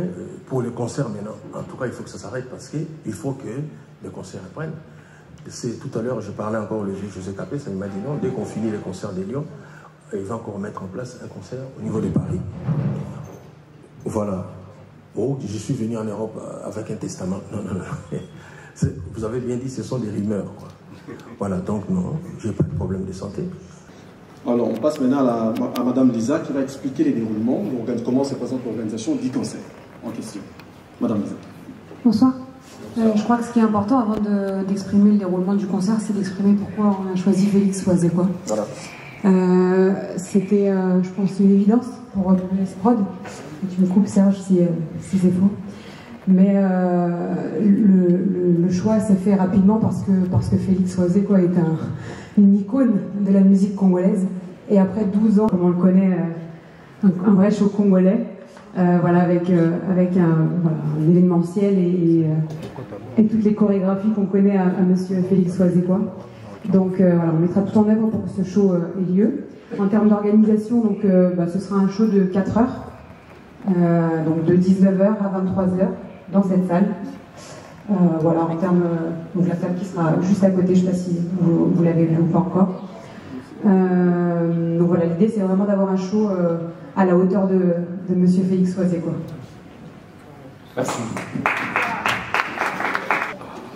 pour les concerts maintenant, en tout cas, il faut que ça s'arrête parce qu'il faut que les concerts reprennent. Tout à l'heure, je parlais encore au vieux José Capé, ça m'a dit non, dès qu'on finit les concerts des Lions, il va encore mettre en place un concert au niveau de Paris. Voilà. Oh, je suis venu en Europe avec un testament. Non, non, non. Vous avez bien dit, ce sont des rumeurs, quoi. Voilà, donc non, je n'ai pas de problème de santé. Alors, on passe maintenant à Madame Lisa qui va expliquer les déroulements, comment se présente l'organisation du concert en question. Madame Lisa. Bonsoir. Je crois que ce qui est important avant d'exprimer le déroulement du concert, c'est d'exprimer pourquoi on a choisi Félix Soisé-quoi. Voilà. C'était, je pense, une évidence pour WS Prod. Tu me coupes, Serge, si c'est faux. Mais le choix s'est fait rapidement parce que Félix Soisé-quoi est une icône de la musique congolaise. Et après 12 ans, comme on le connaît, un vrai show congolais. Voilà, avec un événementiel et toutes les chorégraphies qu'on connaît à monsieur Félix Soisé-quoi. Donc voilà, on mettra tout en œuvre pour que ce show ait lieu. En termes d'organisation, donc ce sera un show de 4 heures, donc de 19h à 23h dans cette salle. Voilà, en termes donc la salle qui sera juste à côté, je ne sais pas si vous l'avez vu ou pas encore. Donc voilà, l'idée c'est vraiment d'avoir un show à la hauteur de monsieur Félix Soisé-quoi. Merci.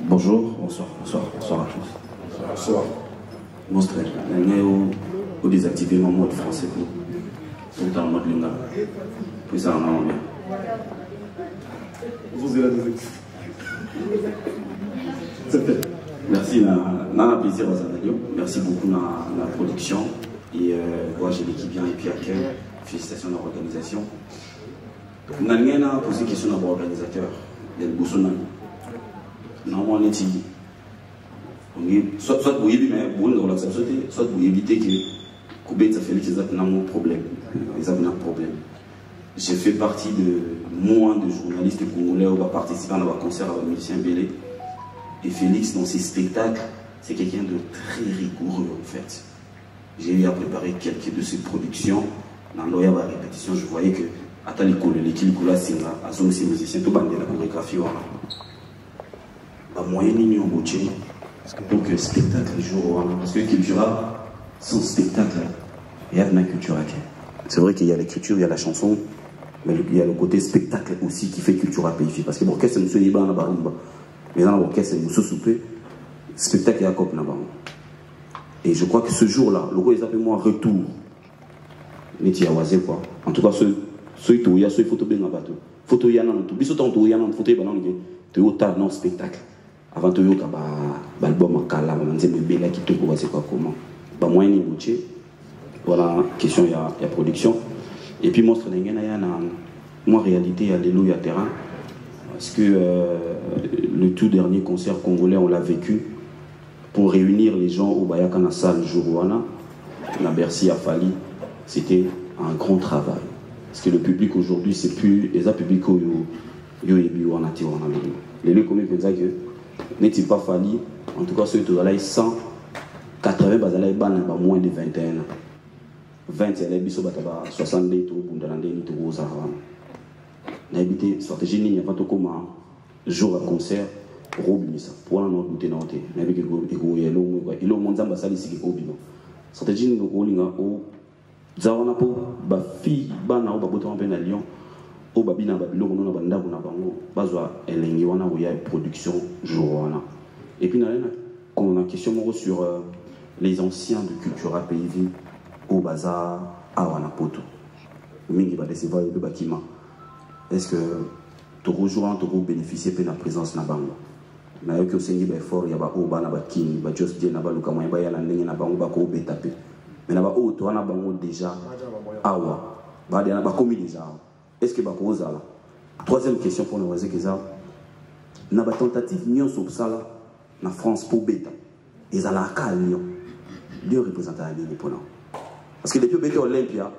Bonjour, bonsoir à tous. Bonsoir. Monstre, au désactiver mon mode français, tout le temps en mode linga. Puis ça en a bien. Vous êtes là deux. Merci, Nana plaisir aux Analios. Merci beaucoup à la production. Et moi j'ai l'équipe bien et puis accueil. Félicitations à l'organisation. Nous avons posé une question à l'organisateur. Il y a le Bosson. Normalement, on est soit vous évitez, mais bon, soit vous évitez que Koubet Félix ait un problème. J'ai fait partie de moins de journalistes congolais qui ont participé à un concert avec le musicien Bélé. Et Félix, dans ses spectacles, c'est quelqu'un de très rigoureux en fait. J'ai eu à préparer quelques de ses productions. Dans la répétition, je voyais que à l'équipe de la Singa, à son musicien, tout le monde la chorégraphie. Moyen en beauté. Donc, spectacle le jour, parce que Cultura, sans spectacle, il y a de la culture. C'est vrai qu'il y a l'écriture, il y a la chanson, mais il y a le côté spectacle aussi qui fait Cultura pays. Parce que l'orchestre, c'est M. Iba na Barumba. Mais dans l'orchestre, c'est M. Soupé. Spectacle, il y a Cop na Barumba. Et je crois que ce jour-là, le roi, ils appellent moi retour. Neti Awazé, quoi. En tout cas, ceux qui ont fait photo bien bateau. Photo yana tout. Biso tant to yana photo banan nge. Tu as non spectacle. Avant de yoka l'album en kala, on dit mais qui te c'est quoi comment. Bah moi ni bouché. Voilà question il y a production. Et puis monstre n'engena ya na moi réalité alléluia terrain parce que le tout dernier concert congolais on l'a vécu pour réunir les gens au Bayaka na salle Jourouana, na Bercy à Fali, c'était un grand travail. Parce que le public aujourd'hui c'est plus les publics yo ebi wana ti wana les lieux comme pensa que n'est-il pas Fali en tout cas ceux qui ont 180 bazalaï ban moins de 21 ans 20 c'est les biso bataba 62 to bundalande ni to rosaran na habité stratégie ni pas to comme jour à concert robinisa pour la non douter noté na bi ko ilo monzamba sali siki obino stratégie ni ko linga o zawana po ba fi bana o ba boto na Lyon au babina babiloko na banda na bango bazwa elengi wana où il y a production jour wana et puis on a une question sur les anciens de Cultura pays au bazar à Wanapoto mingi ba décevoir de bâtiment est-ce que tu rejoins tu bénéficier de la présence na bango na yo que sengi ba effort ya ba o bana ba kini ba just dire na ba luka moya ba ya la ndenge na bango ba ko betape mais na ba o to wana bango déjà awa ba de na ba komi déjà. Est-ce que Bakoza là? Troisième question pour nous, c'est que ça. N'a pas tentative Lyon sur ça là, na France pour bêta. Ils allaient à Lyon. Lyon représente la ligne pour nous. Parce que depuis bêta Olympia,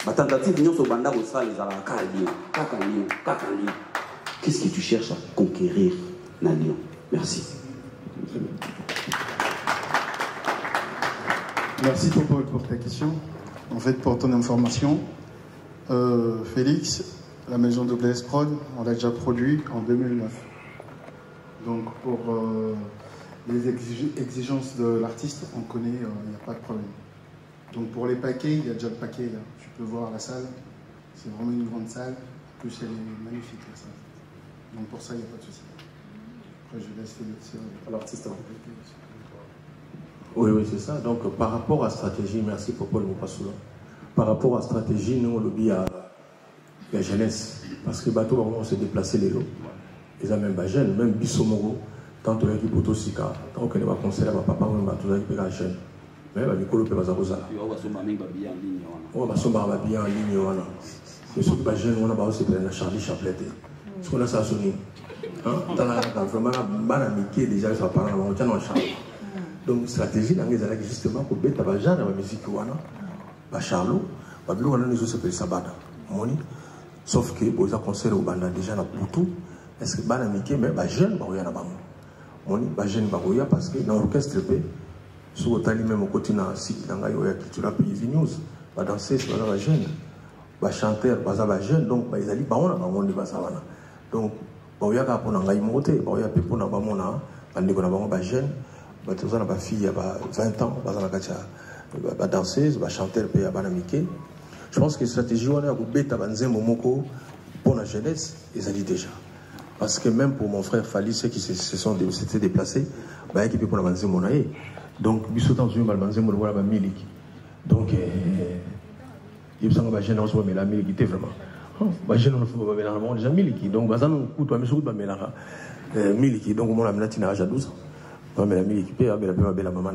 la tentative Lyon sur Banda ça, ils allaient à Lyon. Kaka Lyon. Qu'est-ce que tu cherches à conquérir na Lyon? Merci. Merci Paul pour ta question. En fait, pour ton information. Félix, la maison WS Prod, on l'a déjà produit en 2009. Donc pour les exigences de l'artiste, on connaît, il n'y a pas de problème. Donc pour les paquets, il y a déjà le paquet là. Tu peux voir la salle, c'est vraiment une grande salle. En plus, elle est magnifique la salle. Donc pour ça, il n'y a pas de souci. Après, je vais laisser l'artiste à compléter. Oui, c'est ça. Donc par rapport à la stratégie, merci pour Paul Moupassoula. Par rapport à la stratégie, nous, on le dit à la jeunesse. Parce que bateau, on s'est déplacé les lots. Ils ont même jeune, même Bissomoro, tant qu'on a dit Potosika, tant qu'on a conseillé à papa, on a tout à la jeune. Mais il y a des choses. On va se battre bien en ligne. Mais ceux qui sont jeunes, on a aussi pris la Charlie Chaplet. Ce qu'on a ça sonné. Vraiment, banamiqué déjà, ça parle en Charlie. Donc, stratégie, justement, pour mettre la jeune dans la musique. Charlot, Babylon, on a les autres Sabada. Sauf que vous avez conseillé au Banda déjà dans Poutou. Est-ce que Banda Miké, mais jeune, bah, il y a pas jeune, parce que dans l'orchestre, si vous avez même au côté de la culture pays news, bah danser, c'est pas jeune. Bah chanteur, bah jeune, donc bah ils allaient bah on a bah basavana. Donc bah il y a qu'à prendre un gars monté, bah il y a peu pour n'avoir mon an, bah on a bah jeune, bah tout ça n'a pas fille, bah 20 ans, bah ça n'a qu'à ba danseuse, ba chanteur pe ya bana mike. Je pense que stratégie on a ko beta banzembo moko pour la jeunesse, ils allaient déjà. Parce que même pour mon frère Fali, ceux qui s'étaient déplacés, bah équipe pour la banzembo naé. Donc biso temps sur mal banzembo voilà ba miliki. Donc il me semble ba jeune mais la miliki était vraiment. Je ne sais pas, déjà miliki. Donc, je miliki. Donc, on a mis à 12 ans. Je suis miliki, je suis maman.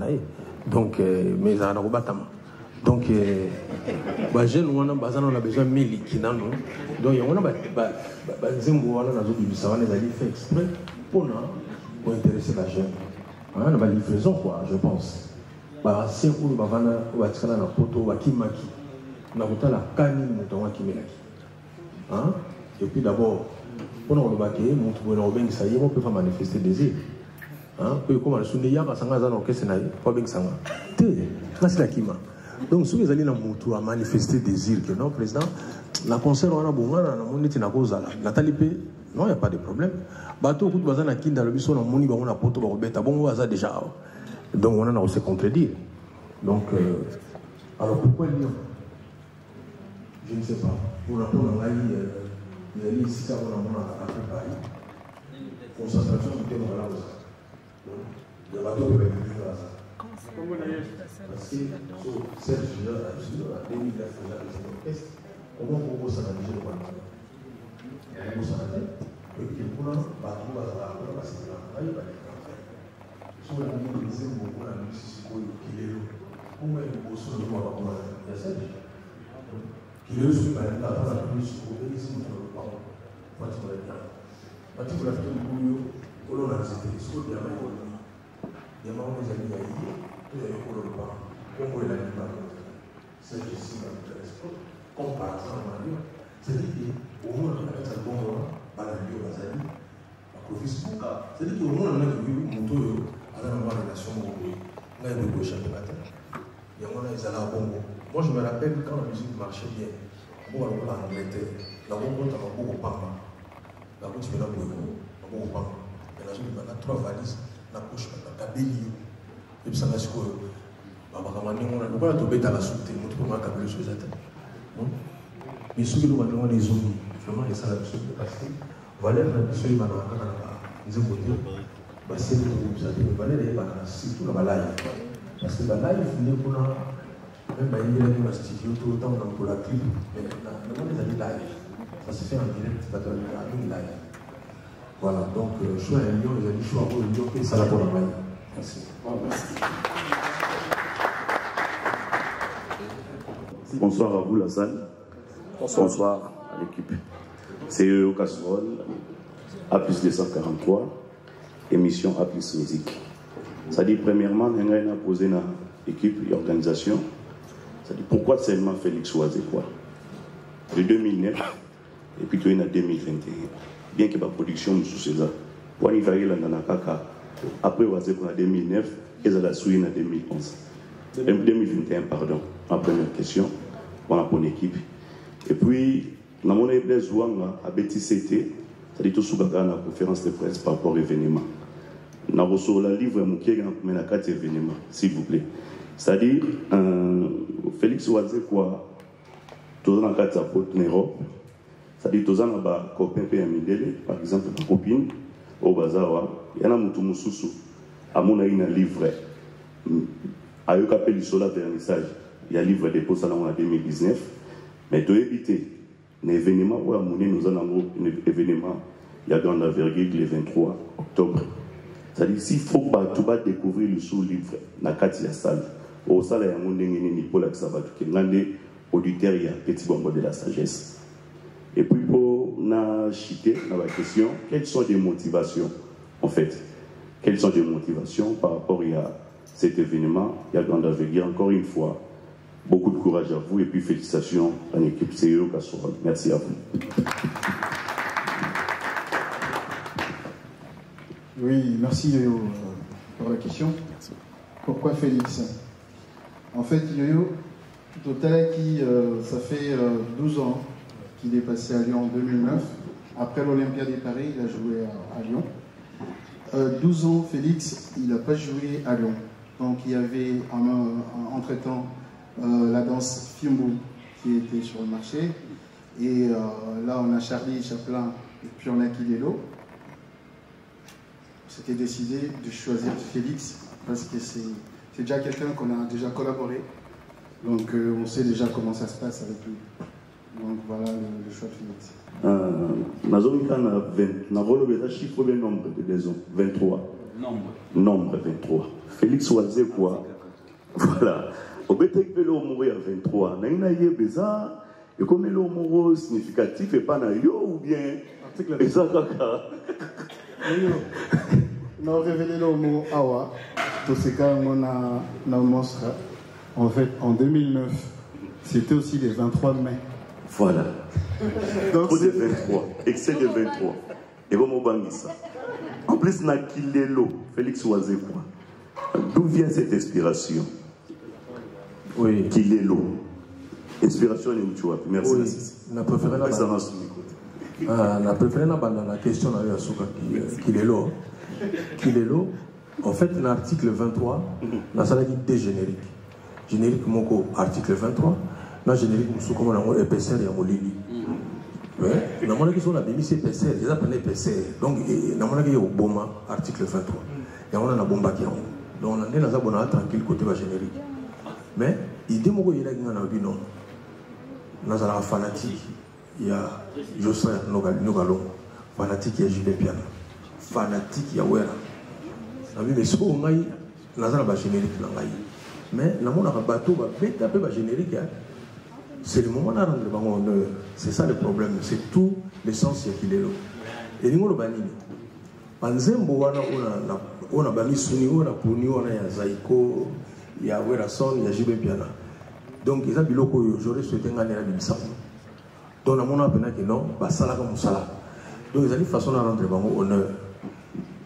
Donc, mais ça n'a pas donc, je on a besoin de miliki. Donc, on a fait exprès pour intéresser la jeune. On a une livraison, quoi, je pense. Si on a une photo, on a la canine, et puis d'abord, pour nous remarquer, on peut faire manifester des désir. Comme on a dit, donc, si vous allez dans mon tour à manifester des désir que non, président, la concert, on a besoin de Nathalie P. Non, il n'y a pas de problème. Bateau, coup de bazar, na kinda, le biso, na moni, on a poto, on a bon, on déjà. Donc, on a aussi contredire. Donc, alors pourquoi Lyon? Je ne sais pas. Pour répondre à il y a ici, ça, on a préparé. Concentration du thème, voilà. Le bateau peut être venu à ça. Parce que, sur 7 juillet, à 2009, comment on peut s'analyser le bateau? On peut s'analyser. Et puis, pour le bateau, on va passer là. Sur la ligne de l'Isère, on a mis ce qu'il est là. Comment il faut se le voir comme il y a 7 juillet? Il est sur la plus pour les ici, on va pas tu vas bien. Tu vas faire du boulot, on a accepté. Ce qu'il y a maintenant, il y a maintenant des amis à y aller, tout est pour le pas. Comment il a dit pas c'est ici dans le transport. Comme par exemple, c'est-à-dire qu'au moins on a fait un bon moment, par la vidéo, la zali, la profession. C'est-à-dire qu'au moins on a vu mon tour à la relation au Congo. On a eu le gauche de matin. Il y a un moment, ils allaient à Congo. Moi, je me rappelle quand la musique marchait bien. Bon, on a en Angleterre. La Congo, on a beaucoup de pamba. La Congo, tu mets la Congo. La Congo, pamba. Et la journée, on a 3 valises. La poche, on a Kabeli. Et puis, ça va se quoi? On a tombé dans la souté. On peut pas Kabeli sur les attaques. Mais ceux qui nous ont des zombies, vraiment, c'est ça la chose. Parce que, Valère, ceux qui m'ont dit, ils ont dit, c'est le Valère, surtout la balaye. Parce que la balaye, il faut pour même il y a une studio tout le temps pour la clip, mais on les a dit live. Ça se fait en direct, pas dans une live. Voilà, donc choix à Lyon, les amis, choix à Lyon, et ça la pour la maille. Merci. Bonsoir à vous, la salle. Bonsoir à l'équipe. C'est au Casserole, A+243, émission A+ musique. Ça dit, premièrement, on a posé une équipe et organisation. Ça dit, pourquoi seulement Félix Oisé quoi? De 2009 et puis en 2021. Bien que ma production sous César. Pour y varier après Oisé en 2009 et ça l'a suivi en 2011. 2021, pardon. Ma première question, pour mon équipe. Et puis, dans mon église à BTCT, ça dit tout sous la conférence de presse par rapport à l'événement. Nous avons le livre qui est dans 4 événements, s'il vous plaît. C'est-à-dire, Félix Oisé quoi, tous dans le cadre de la Europe, c'est-à-dire tous dans le copain PMIDL, par exemple, ma copine, au bazar, il y a un moutoumoussou, à mon avis, un livre, à eux qu'appelle le solar vernissage, il y a un livre déposé en 2019, mais de éviter un événement, où à mon nous avons un événement, il y a dans la virgule le 23 octobre. C'est-à-dire, s'il faut tout découvrir le sous-livre, dans la salle, au salle, il y a un monde qui pour la salle, qui est auditeur, il y a un petit bonbon de la sagesse. Et puis, pour nous chiter dans la question, quelles sont les motivations, en fait? Quelles sont les motivations par rapport à cet événement? Il y a grande envergure, encore une fois, beaucoup de courage à vous et puis félicitations à l'équipe CEO Casserole. Merci à vous. Oui, merci Yo-Yo pour la question. Pourquoi Félix? En fait, Yo-Yo, total qui, ça fait 12 ans qu'il est passé à Lyon en 2009. Après l'Olympiade de Paris, il a joué à Lyon. 12 ans, Félix, il n'a pas joué à Lyon. Donc il y avait entre-temps la danse Fimbo qui était sur le marché. Et là, on a Charlie Chaplin et puis on a Kidelo. C'était décidé de choisir Félix parce que c'est déjà quelqu'un qu'on a déjà collaboré. Donc on sait déjà comment ça se passe avec lui. Donc voilà le choix de Félix. Chiffre le nombre de maisons, 23. Nombre 23. Félix Oisé quoi? Voilà. Au bétek peut le mourir à 23. N'a y beza et comme le mot significatif et pas na yo ou bien beza kaka. Non, révélé le mot awa. Tout ce qu'on a monstre. En fait, en 2009, c'était aussi les 23 mai. Voilà. Donc c'est 23. Excès de 23. Et bon, ça. En plus, na Kilelo, Félix Oisé quoi? D'où vient cette inspiration? Oui. Kilelo. Inspiration et où tu vois. Merci. Oui. Na préféré la question à Yasuka Kilelo. Kilelo, en fait, dans l'article 23, dans la dit des génériques. Générique moko article 23, dans générique moussou comme on a épaisseur et molili. Mais dans mon question on a mis ces épaisseurs, ils appellent épaisseur. Donc dans mon avis au boma article 23. Et on a la bomba qui est en. Donc on a des nazabona tranquille côté va générique. Mais idée moko il a dit non. Nazara fanatique, il y a Jocelyn Nogalon, fanatique il y a Julien Piana, fanatique il y a Wera. Mais ce qu'on a nazara ba générique là. Mais la monde a un bateau, un peu générique. C'est le moment de rendre honneur. C'est ça le problème. C'est tout l'essentiel qu'il est là. Et nous, on a dit, on a mis Souni, on a Pouni, on a Zaiko, il y a Werason, il y a Jibé Piana. Donc, ils ont dit que j'aurais souhaité gagner la Bimsa. Donc, on a appelé que non, ça là comme ça. Donc, ils ont dit façon de rendre honneur.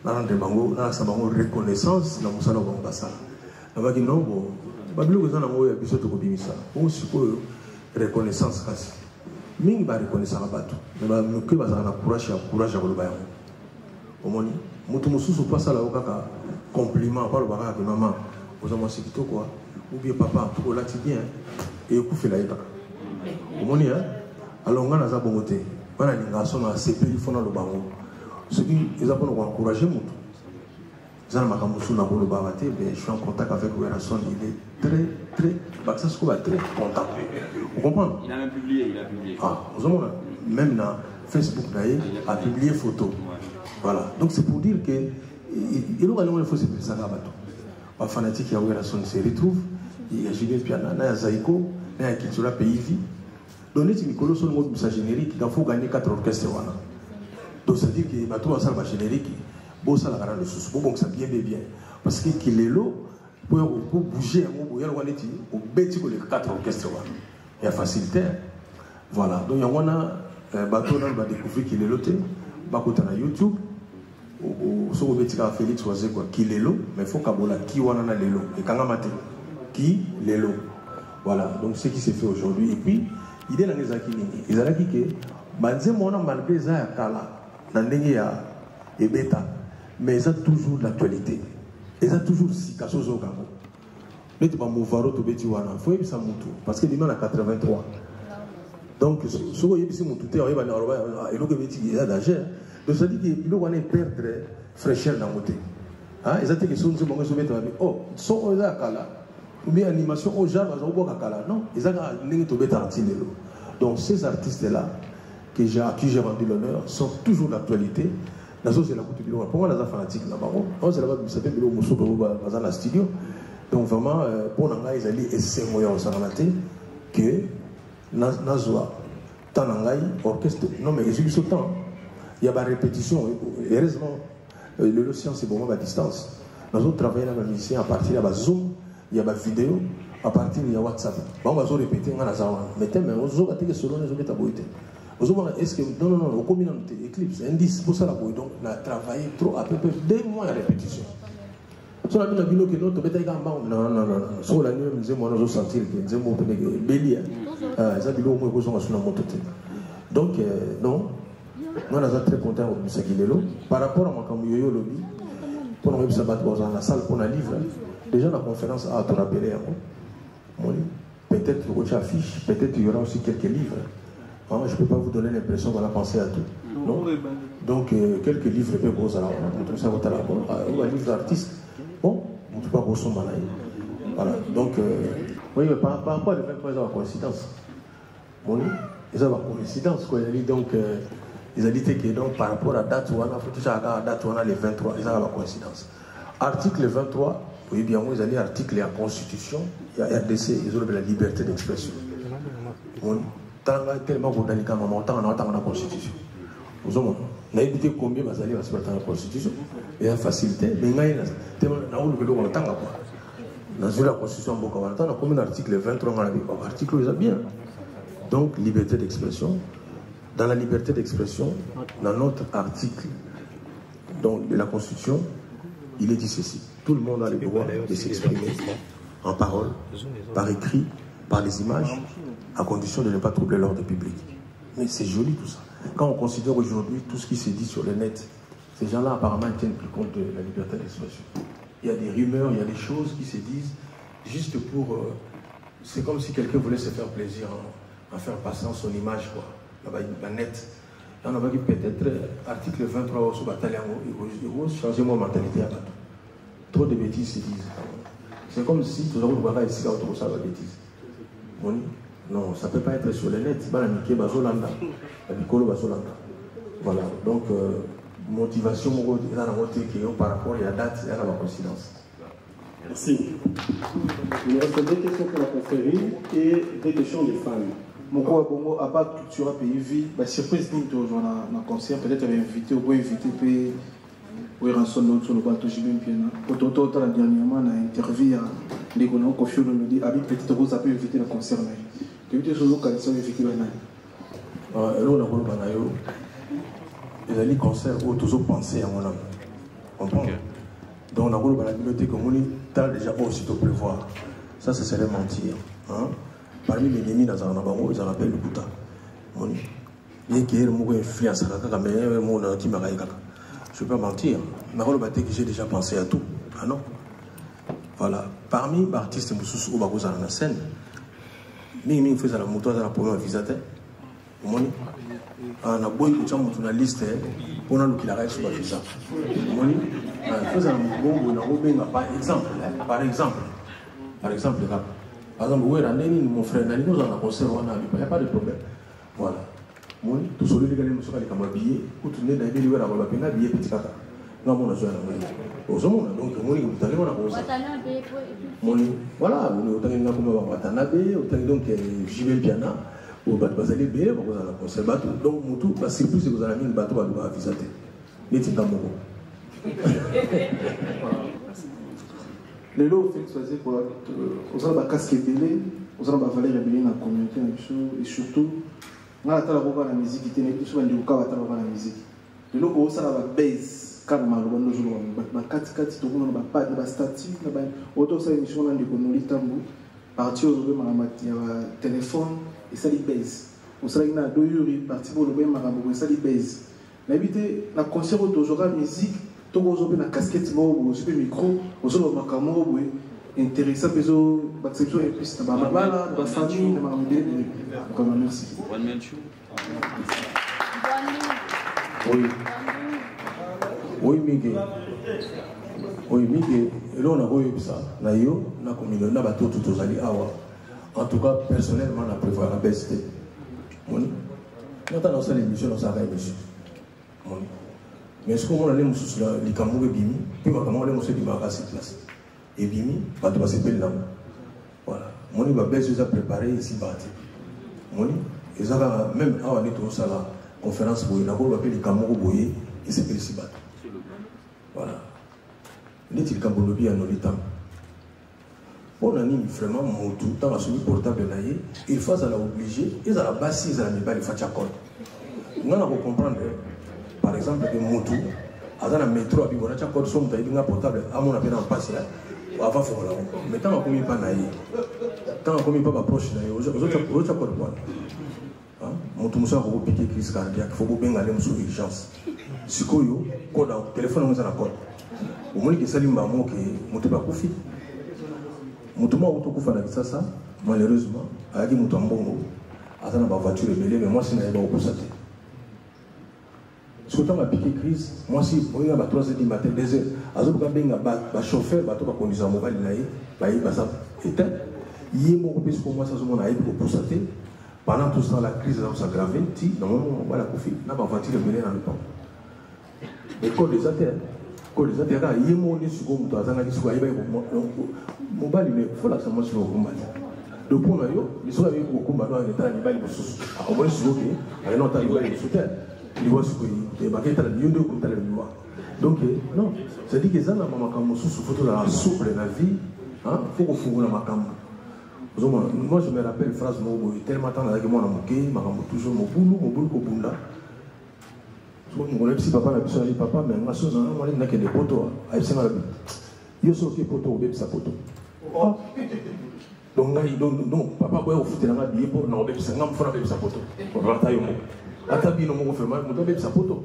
De rendre reconnaissance dans Moussala Bambassa. On va dire non, bon, reconnaissance quasi. Ming va reconnaissance à bateau. Mais que va courage à l'obayan. Au moins, Moutoumoussou se passe à la okaka compliment par le barrage de maman. Aux hommes c'est plutôt quoi? Ou bien papa, tout là tu bien. Et au coup fait la étape. Au moins, alors on a un bon côté. On a une garçon à CP, il faut dans le baron. Ce qui ils ont encouragé Moutou. Je suis en contact avec Werason, il est très content. Vous comprenez? Il a même publié, Ah, même dans Facebook, il a publié photo. Voilà. Donc c'est pour dire que il faut se faire ça là-bas. Les fanatiques qui ont Werason se retrouvent. Il y a Julien Piana, il y a Zaiko, il y a Kitura Pays. Donc les Nicolas sont mode de générique, il faut gagner 4 orchestres. Donc ça veut dire que les bateaux sont générique. Bon, ça la garde le sous, bon, ça bien. Parce que qu'il est là, pour bouger, il y a les 4 orchestres. Il y a facilité. Voilà. Donc, il y a un bateau qui va découvrir qu'il est là. Il va sur YouTube. Si vous avez Félix Oisé, qu'il est là, mais il faut qu'il y ait qui est là. Et quand on a qui est là. Voilà. Donc, ce qui s'est fait aujourd'hui. Et puis, il est dans les acquis. Il a dit que, malgré ça, il y a et bêta. Mais ils ont toujours l'actualité. Ils ont toujours si quelque chose au Gabon. Mais tu vas mouvoir au Tobeti Wana. Il faut y ça Moutou. Parce que demain, on a 83. Donc, si vous avez Moutou, il y a un danger. Donc, ça dit qu'il doit perdre fraîcheur dans le côté. Ils ont dit que si vous avez oh, sont aux Akala. Ou bien animation au genre, ils ont Akala. Non, ils ont dit que donc, ces artistes-là, à qui j'ai rendu l'honneur, sont toujours d'actualité. La chose c'est la coupe du bureau. Pourquoi les fanatiques là-bas? On s'est là-bas, ça fait bureau Moussou dans la studio. Donc vraiment, pour nous, ils allaient essayer moyen de que Nazwa, Tanangai, orchestre, non mais ils ont temps. Il y a des répétitions. Heureusement, le science c'est bon à distance. Nous avons travaillé dans la mission à partir de Zoom, il y a des vidéos, à partir de WhatsApp. On va répéter, on va mais on va dire que selon les autres, est-ce que non, au communauté Eclipse, indice pour ça la boue, donc on a travaillé trop à peu près 2 mois à répétition. Si on a vu que notre bétail non, sur la nuit, nous avons senti que nous avons bélier. Ça dit au moins que nous avons monté. Donc, non, nous sommes très contents de ce qu'il est là. Par rapport à mon camouyo lobby, pour nous se battre dans la salle pour un livre, déjà la conférence a te rappelé peut-être que tu affiches, peut-être qu'il y aura aussi quelques livres. Je ne peux pas vous donner l'impression qu'on a pensé à tout. Non. Donc, quelques livres peuvent vous avoir. Ou un livre d'artiste. Bon, on ne peut pas vous son malade. Voilà. Donc, oui, mais par rapport à 23 ans, coïncidence. Bon, ils ont une coïncidence. Donc, ils ont dit que donc, par rapport à la date où on a les 23, ils ont une coïncidence. Article 23, oui, bien, ils ont dit article de la Constitution, il y a RDC, ils ont la liberté d'expression. Tellement vous avez la Constitution. Vous avez évité combien vous allez dans la Constitution. Il y a facilité, mais il y a la Constitution, on a combien d'articles 23, l'article est bien. Donc, liberté d'expression. Dans la liberté d'expression, dans notre article de la Constitution, il est dit ceci. Tout le monde a le droit de s'exprimer en parole, par écrit, par les images, à condition de ne pas troubler l'ordre public. Mais c'est joli tout ça. Quand on considère aujourd'hui tout ce qui se dit sur le net, ces gens-là apparemment ne tiennent plus compte de la liberté d'expression. Il y a des rumeurs, il y a des choses qui se disent juste pour... c'est comme si quelqu'un voulait se faire plaisir en faire passer son image, quoi. La net. Il y en a qui peut-être, article 23 sur Bataillon, il faut changer mon mentalité à bateau. Trop de bêtises se disent. C'est comme si tout le monde voit ici, autour de ça, la bêtise. Non, ça ne peut pas être sur le net. Voilà, donc, motivation, par rapport à la date et à la coïncidence. Merci. Il reste deux questions pour la confrérie et deux questions des femmes. Mon corps Bongo, à part culture pays vie, surprise nous dans un concert, peut-être invité ou pas invité, puis oui, rançon sur le bateau, j'ai bien bien. Autant dernièrement, on a interviewé les gens qui ont confié nous dit, avec petite rose, ça peut inviter le concert. Tu veux dire sur le cas, ça invité le nani. Là, on a voulu banayo. Il y a des concerts où toujours penser à mon âme. Comprends? Donc on a voulu banayo, bibliothèque comme on a déjà aussitôt prévoir. Ça serait mentir. Parmi les ennemis dans un bango, ils en appellent le Bouddha. Bien qu'il y ait une influence, je ne peux pas mentir. J'ai déjà pensé à tout. Ah non? Voilà. Parmi les artistes qui sont dans la scène, ils font la moto dans la première visite. On a beau une liste pour nous qui l'arrête sur la visa. Par exemple, par exemple, où est mon frère Nani, nous en concert, il n'y a pas de problème. Voilà. Tout celui qui est comme habillé, ou tout le monde est habillé, habillé petit kaka. Non, mon ajout, donc, vous allez voir voilà, vous avez comme Watanabe, vous avez donc Jibel Piana, ou Bazali B, vous avez un concert bateau. Donc, la surprise, c'est que vous avez mis un bateau à visiter. N'est-ce pas mon les lots Félix Oisé pour aux gens casque belé aux gens valeur rebelle dans la communauté et surtout on a la musique qui tenait tout souvent du cas la musique les lots au ça la base comme malheureusement nos jours ba 4 tout le monde ba pas de statut ba auto ça émission dans de konoli tambo parti au jour maramati ya téléphone et ça les base on sera ina do yuri parti pour le bien marambo et ça les base l'habité la concert aujourd'hui musique tout le monde a casquette, un micro, on intéressant, l'acception et puis c'est la famille, merci. Oui, Miguel. Oui, Miguel. Et là, on a vu ça. On a commis le bateau tout aux alliés. En tout cas, personnellement, on a prévu la baisse. On a lancé l'émission, on s'arrête, monsieur. Mais ce qu'on a dit, c'est que les Camerounais bimi, puis ma camarade est à cette place. Et bimi, pas de passer belle langue. Voilà. Mon va bien préparé ici bâti. Mon ils ont même à aller tout ça la conférence pour il a appelé les Camerounais boyer et c'est ici bâti. Voilà. Les petits Camerounais bien dans les temps. On a mis vraiment mon tout dans la souris portable naïe. Il faut ça la obliger. Ils ont la basse, ils ont la mibale, ils font chaque code. Nous on comprendre. Par exemple, que Moutou, dans le métro, il y a un code son portable, à mon appel en passe là, avant de faire là. Mais tant qu'on n'est pas naïf, tant qu'on n'est pas proche naïf, aux autres code quoi. Moutou Moussa a piqué crise cardiaque, il faut bien aller sur l'urgence. Si vous avez un téléphone, vous avez un code. Au moins, il y a un maman qui est pas confié. Moutou m'a autocoufé ça, malheureusement, avec Moutou Mbongo, à la voiture rebelle, mais moi, c'est un peu constaté. Surtout ma piqué crise, moi si on a 3h du matin, 2h, à chauffeur, à conduire mobile, il y a ça éteint. Il y a mon pour moi, ça se pour constater. Pendant tout ça, la crise a aggravé. Normalement, on va la confier. Là, on va tirer le dans le temps. Mais quand les athées, il y a mon second, il faut la savoir sur le combat. Le point, ils sont avec le combat dans l'état de l'Ibaï. On va se bloquer, il y a un temps de soutien. Il va se bloquer, il y a donc, non, c'est-à-dire que ça, maman, sous photo la souple de la vie, il faut qu'on fourre la macam. Moi, je me rappelle une phrase, tellement tant que moi, je me toujours mon boulot, mon là. Si papa n'a pas papa, mais ma soeur n'a que des poteaux. Il y a des poteaux, il y a des poteaux. Donc, papa, il faut que tu aies un billet pour nous, il faut que tu aies un poteau.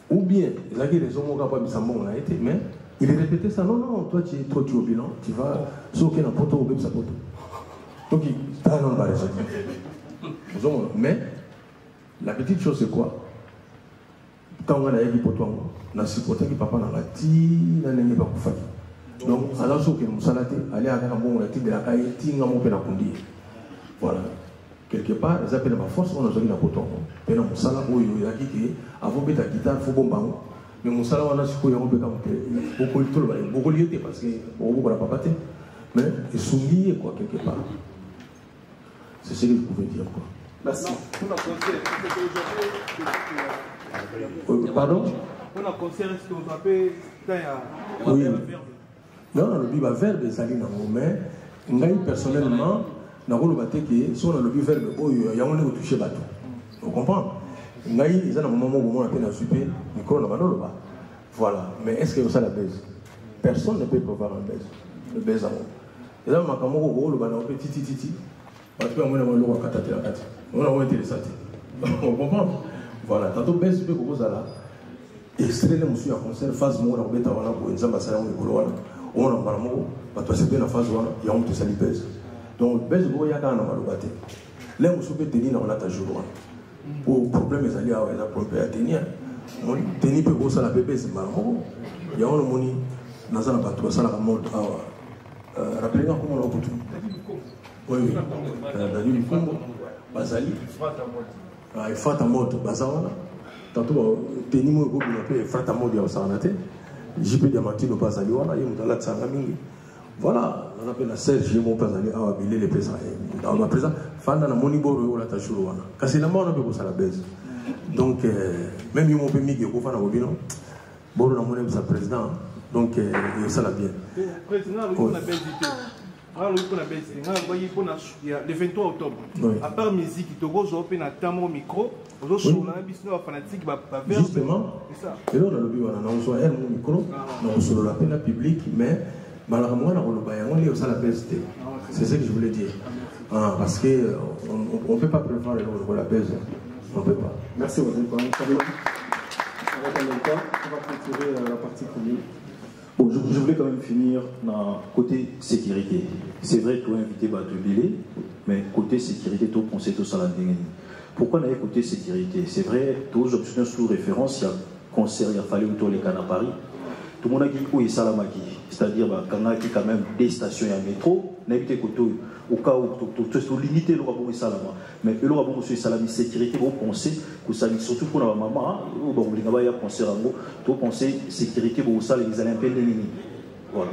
Ou bien, il a dit les hommes qui n'ont pas été, mais il répétait ça. Non, non, toi tu es trop au bilan, tu vas sauter dans le poteau, ou sa poteau. Donc, il t'a non pas mais la petite chose, c'est quoi? Quand on a dit poteau, on a supporté que papa n'a pas dit, n'a pas fait. Donc, alors, ce que nous allons aller à un bon de la Haïti, nous avons voilà. Quelque part, ils appellent ma force, on a joué dans le poteau. Mais non, mon salaire, il a dit avant de la guitare, il faut bon bang. Mais mon salaire, on a supposé qu'on peut beaucoup de lieux parce que beaucoup n'a pas battu. Mais ils sont liés, quoi, quelque part. C'est ce que je pouvais dire, quoi. Merci. Pardon? On a conseillé ce que vous appelez oui. Non, le biba vert des salines, mais personnellement, si on a le but vers le haut, il y a un touché bateau. Vous comprenez? Il y a un moment où on a peine à super, voilà. Mais est-ce que ça la baise? Personne ne peut prévoir un baise. Le baise à moi. Et là, on a titi. Parce qu'on a on a intéressant. Vous comprenez? Voilà. Tantôt baise, tu peux commencer là. Extrait le monsieur à concert, phase moi, on a bête avant la boue, on a vraiment, parce que c'est bien la phase où il y a un petit sali baise. Donc, base il y a un malobate. Là, on se peut tenir dans la tâche. Au problème, ils allaient avoir un problème à tenir. Tenir peut bosser la bébé, c'est marrant. Il y a un moni, dans un bateau, ça la mode. Rappelez-moi comment on l'a foutu. Oui, Daniel Congo, Bazali. Il faut ta mode, Bazawana. Tantôt, tenir mon groupe, il appelle Frata mode, il y a un sarnate. JP Diamantino, Bazali, il y a un la Tsangaming. Voilà, on appelle la Serge, mon père, il les présents. Dans ma présence, Fanda na Moniboro, la Tachourwana. Car c'est la mort, on peut ça la baise. Donc, même si on peut m'y dire, on va Bino, Boro na Monem, sa président. Donc, ça la bien. Président, on a baisé. Alors, on a baisé. Le 23 octobre. À part musique, il te rose open à Tamo micro. Justement, et là, on a le but, on a un micro, on a la peine publique, mais. C'est ce que je voulais dire. Parce qu'on ne peut pas prévoir la baisse. On ne peut pas. Merci, Rodrigue. On va clôturer la partie commune. Bon, je voulais quand même finir dans côté sécurité. C'est vrai que tu as invité Batubélé, mais côté sécurité, tu as pensé tout ça là. Pourquoi on a côté sécurité? C'est vrai, tu as options sous référence, il y a concert, il a fallu autour les cannes à Paris. Tout le monde a dit où est Salamaki, c'est-à-dire quand on a quand même des stations et un métro, on a évité au cas où tu es limité le rapport Salama. Mais le rapport de Salami sécurité, vous pensez que ça surtout pour la maman, vous avez pensé à vous, vous pensez sécurité pour ça, les allez un peu de voilà.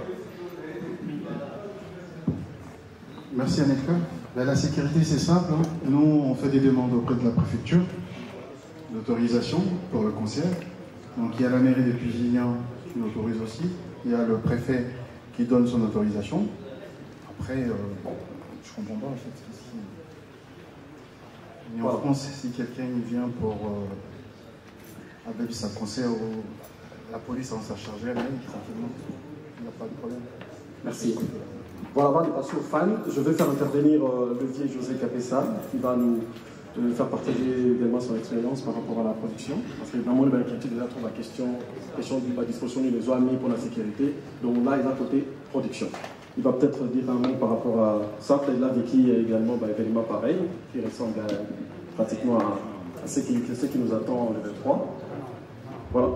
Merci Anelka. La sécurité c'est simple, hein. Nous on fait des demandes auprès de la préfecture d'autorisation pour le concert. Donc il y a la mairie de Pusignan qui l'autorise aussi, il y a le préfet qui donne son autorisation. Après, je comprends pas en fait ce qui... Mais en France, si quelqu'un vient pour avec sa concert, la police en sa charge elle-même, tranquillement, il n'y a pas de problème. Merci. Voilà, avant de passer aux fans, je vais faire intervenir le vieil José Capessa, qui va nous faire partager également son expérience par rapport à la production. Parce que dans mon inquiétude, déjà trouve la question de la disposition des OAMI pour la sécurité. Donc là, il va côté production. Il va peut-être dire un mot par rapport à ça. Il a vécu également un événement pareil, qui ressemble pratiquement à ce qui nous attend le 23. Voilà.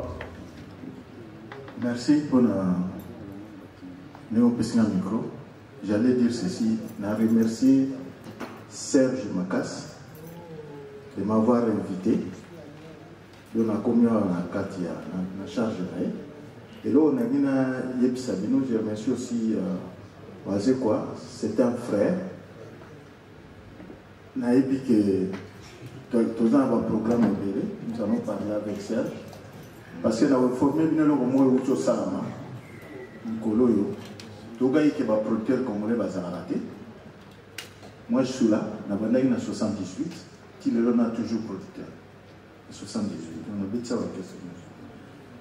Merci pour le micro. J'allais dire ceci, je remercie Serge Makas de m'avoir invité. On a commis à Katia, la charge de. Et là, on a mis Yep Sabino, je remercie aussi quoi, c'est un frère. On a dit que tout le un programme opéré, nous allons parler avec Serge. Parce que nous avons formé le mot Ucho Salama, Nicolo Yo, tout le gars qui va producteur congolais va s'arrêter. Moi je suis là, nous avons en 78, qui est là toujours producteur. 78, on a dit ça avec question.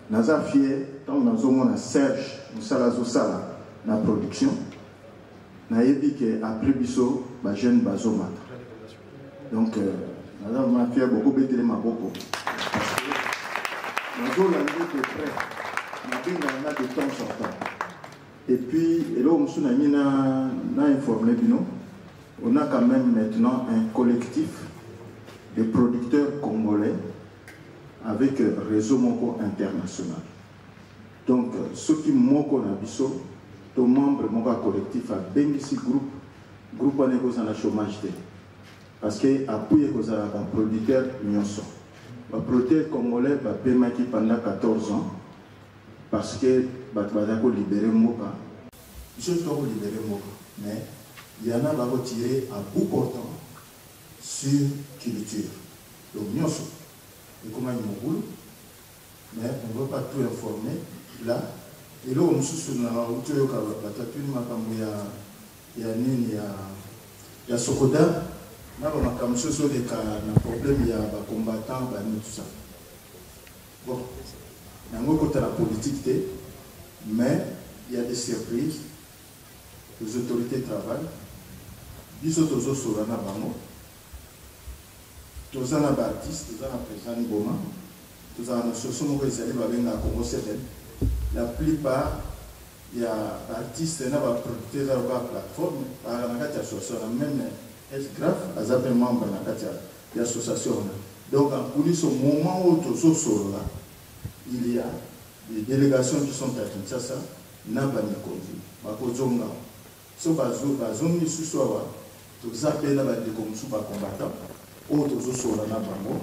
Nous avons fier, quand nous avons Serge, nous avons Sala, la production, nous avons dit qu'après Bisso, les jeunes Bazomata. Donc, nous avons fait beaucoup de choses. Nous avons été prêts. Nous avons de temps en temps. Et puis, nous avons informé, on a quand même maintenant un collectif de producteurs congolais avec réseau Moko international. Donc, ceux qui Moko Nabiso, tous membres de mon collectif a bénéficié groupe à négocier le chômage. Parce que appuyé un producteur nyonso. Le producteur congolais va payer pendant 14 ans parce que va libérer Moka. Je dois libérer Moka. Mais il y en a qui vont tirer à bout portant sur culture. Donc nyonso. Et comment ils m'ont mais on ne va pas tout informer là. Et là, on se souvient qu'il y a Sokoda. Il y a un problème, il y a des combattants, tout ça. Bon, il y a un côté de la politique, mais il y a des surprises. Les autorités travaillent. Ils sont tous sur la Bango. Tous les artistes, tous les présidents Goma, tous les la plupart, il y a des artistes qui ont producteurs sur la plateforme, même grave, ils ont membre de l'association. Donc, en police, au moment où tout ça il y a des délégations qui sont à Kinshasa, n'a pas de conduit. Bakozonga. So bazongi suswa, tout ça fait des combattants, autres sur la bango,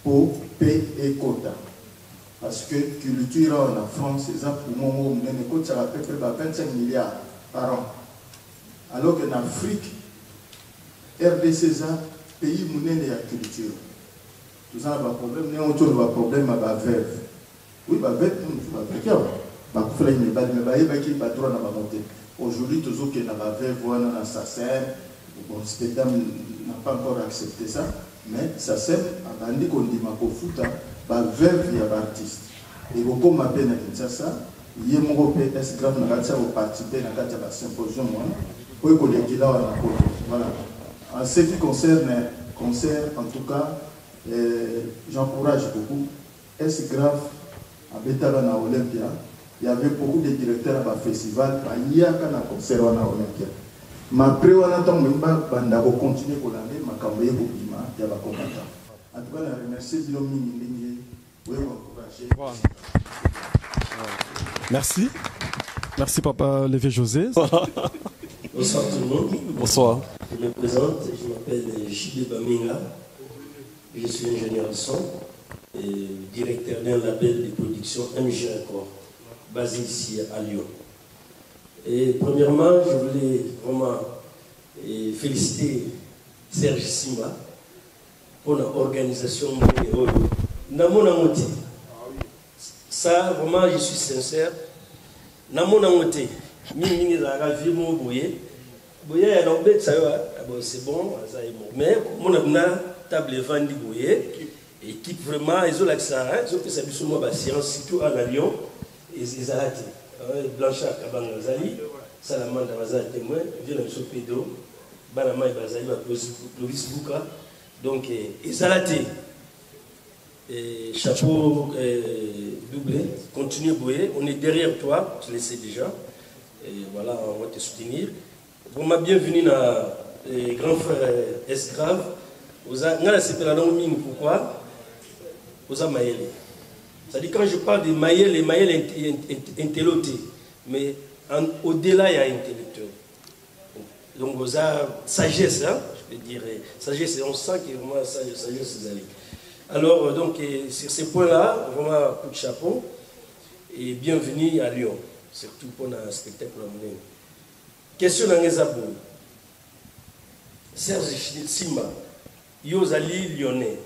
pour payer et quota. Parce que culture en France, c'est ça pour moi, on a à peu près 25 milliards par an. Alors qu'en Afrique, RDC, pays où il y a culture. Tout ça, il y a un problème. Il y a un problème avec la veuve. Oui, la veuve, il y a un problème. Aujourd'hui, tout ce qui est dans la veuve, on a sa sœur. Bon, le spectacle n'a pas encore accepté ça. Mais sa sœur, a bandit qu'on dit ma foot, la veuve, il y a un artiste. Et beaucoup m'appellent à ça. Il y a un groupe grave qui participer à la symposium. Pour qu'on ait là, voilà. En ce qui concerne concert, en tout cas, j'encourage beaucoup. Est-ce grave à Betala Olympia? Il y avait beaucoup de directeurs à festival, il y a un concert à Olympia. Mais après, on attend même pas de continuer pour l'année, mais quand il y a un combattant. En tout cas, je remercie Bilomi. Merci. Merci, Papa Lévé-José. Bonsoir tout le monde. Bonsoir. Je me présente, je m'appelle J.B. Baminga. Je suis ingénieur son et directeur d'un label de production MG Record, basé ici à Lyon. Et premièrement, je voulais vraiment féliciter Serge Simba pour l'organisation de ça, vraiment, je suis sincère. C'est bon, mais mon table vendue équipe vraiment, ils ont l'accès à ça, surtout à Lyon, et ils arrêtent. Blanchard Kabangazali, Salamanda Bazali témoin, Violent Pedro, Banama et Bazali, Clovis Bouka, donc ils arrêtent. Chapeau doublé, continue Boyer, on est derrière toi, tu le sais déjà, et voilà, on va te soutenir. Pour ma bienvenue à grand frère Esgrave, pourquoi aux Maël. C'est-à-dire quand je parle de Maël, les Maël est intellectuel, mais au-delà il y a intellectuel. Donc aux sagesse, hein, Je dirais, sagesse, on sent que vraiment sagesse c'est allé. Alors, donc, sur ces points-là, vraiment, coup de chapeau. Et bienvenue à Lyon, surtout pour un spectacle à mener. Question dans les abos. Serge Simba, Yozali Lyonnais.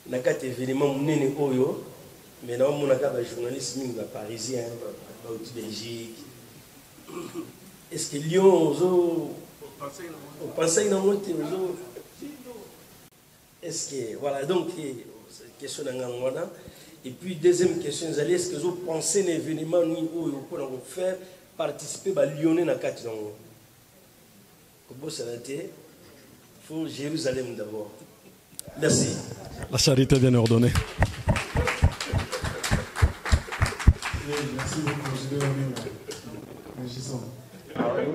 N'a qu'à événement mouné Oyo, mais non, mon journaliste parisien, Belgique. Est-ce que Lyon, on pensait dans mon est-ce que, voilà, donc, question dans Ngangwana. Et puis, deuxième question, est-ce que vous pensez à l'événement où vous pouvez faire participer à Lyonnais dans le cadre de il faut Jérusalem d'abord. Merci. La charité bien ordonnée. Merci beaucoup.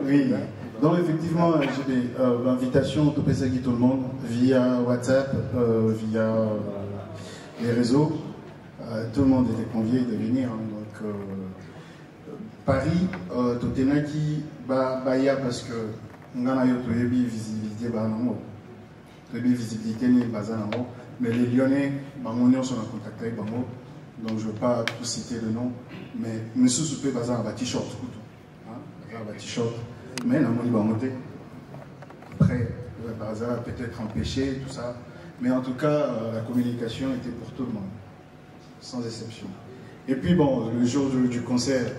Oui, donc effectivement, j'ai des invitations tout le monde via WhatsApp, via les réseaux. Tout le monde était convié de venir. Donc, Paris, Totenaki, Baya, parce que on a eu visibilité, mais les Lyonnais, on sont en contact avec Bango, donc je ne veux pas tout citer le nom, mais M. Soupé Bazar a un t-shirt, mais on a monté. Après, le Bazar peut-être empêché, tout ça, mais en tout cas, la communication était pour tout le monde. Sans exception. Et puis bon, le jour du concert,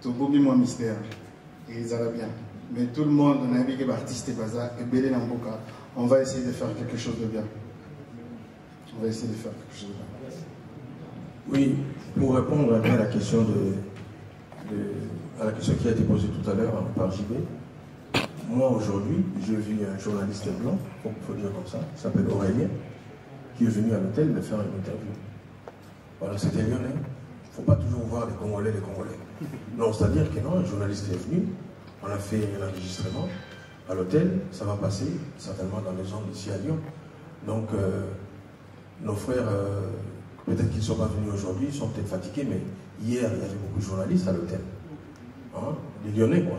tout le monde mystère, et ils allaient bien. Mais tout le monde, on a vu que l'artiste est bazar, et Belé Namboka, on va essayer de faire quelque chose de bien. On va essayer de faire quelque chose de bien. Oui, pour répondre à la question à la question qui a été posée tout à l'heure par JB, moi aujourd'hui, j'ai vu un journaliste blanc, il faut dire comme ça, il s'appelle Aurélien, qui est venu à l'hôtel me faire une interview. Voilà, c'était Lyonnais. Il ne faut pas toujours voir les Congolais. Non, c'est-à-dire que non, un journaliste est venu, on a fait un enregistrement à l'hôtel, ça va passer certainement dans les zones ici à Lyon. Donc, nos frères, peut-être qu'ils ne sont pas venus aujourd'hui, ils sont peut-être fatigués, mais hier, il y avait beaucoup de journalistes à l'hôtel. Hein? Les Lyonnais, quoi.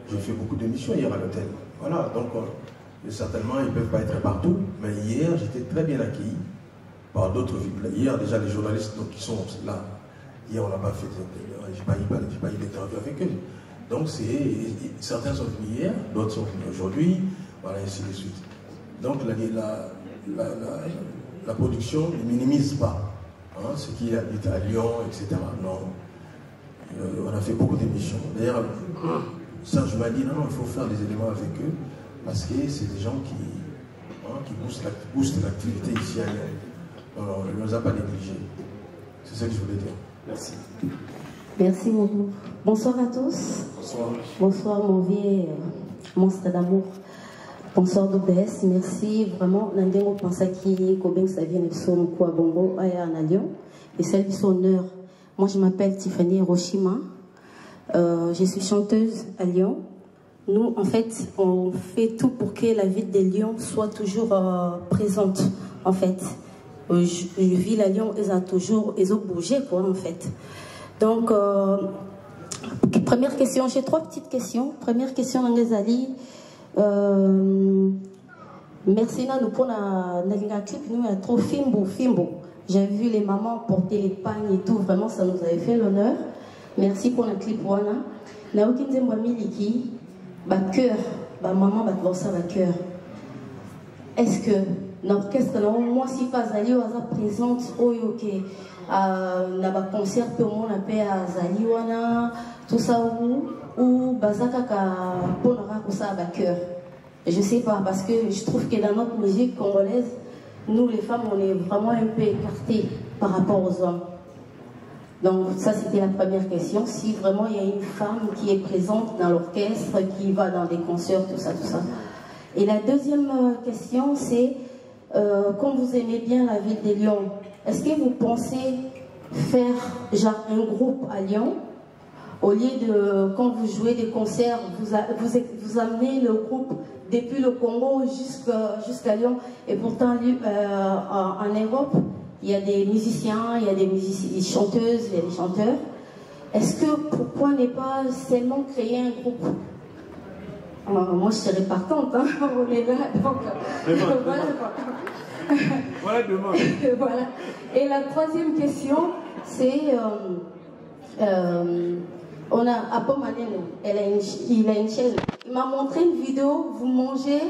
J'ai fait beaucoup d'émissions hier à l'hôtel. Voilà, donc, certainement, ils ne peuvent pas être partout, mais hier, j'étais très bien accueilli par d'autres villes. Hier, déjà, les journalistes donc, qui sont là, hier, on n'a pas fait, j'ai pas eu d'interview avec eux. Donc, certains sont venus hier, d'autres sont venus aujourd'hui, voilà, ainsi de suite. Donc, la production ne minimise pas ce qui habite à Lyon, etc. Non, on a fait beaucoup d'émissions. D'ailleurs, Serge m'a dit, non, il faut faire des éléments avec eux, parce que c'est des gens qui boostent l'activité ici à Lyon. Alors, on ne nous a pas négligés. C'est ça que je voulais dire. Merci. Merci beaucoup. Bonsoir à tous. Bonsoir. Bonsoir mon vieux monstre d'amour. Bonsoir d'OBS. Merci vraiment. Nandengo Pansaki, Kobeng Savien Son Kouabongo, Aya Lyon. Et celle de son honneur. Moi je m'appelle Tiffany Hiroshima. Je suis chanteuse à Lyon. Nous, en fait, on fait tout pour que la ville de Lyon soit toujours présente, en fait. Une ville à Lyon, ils ont bougé, quoi, en fait. Donc, première question, j'ai 3 petites questions. Première question, Nangezali. Merci, nous, pour la clip, nous, il y a trop Fimbo. J'ai vu les mamans porter les pagnes et tout, vraiment, ça nous avait fait l'honneur. Merci pour la clip, Wana. Naoki Nzemwamiliki, cœur, maman, ça, cœur. Est-ce que l'orchestre, moi, si pas Zali, on a présente, ok, na ba concert, pour moi, on appelle à Zali, Wana, tout ça, ou Bazaka, pour nous ça, cœur. Je sais pas, parce que je trouve que dans notre musique congolaise, nous, les femmes, on est vraiment un peu écartés par rapport aux hommes. Donc ça c'était la première question, si vraiment il y a une femme qui est présente dans l'orchestre, qui va dans des concerts, tout ça. Et la deuxième question c'est, comme vous aimez bien la ville de Lyon, est-ce que vous pensez faire genre un groupe à Lyon, au lieu de, quand vous jouez des concerts, vous amenez le groupe depuis le Congo jusqu'à Lyon, et pourtant en Europe, il y a des musiciens, il y a des chanteuses, il y a des chanteurs. Est-ce que pourquoi ne pas seulement créer un groupe? Moi, je serais partante, hein. On est là, donc voilà quoi. Voilà demain. Voilà. Et la troisième question, c'est on a à Pomaneno, il a une chaîne. Il m'a montré une vidéo, vous mangez,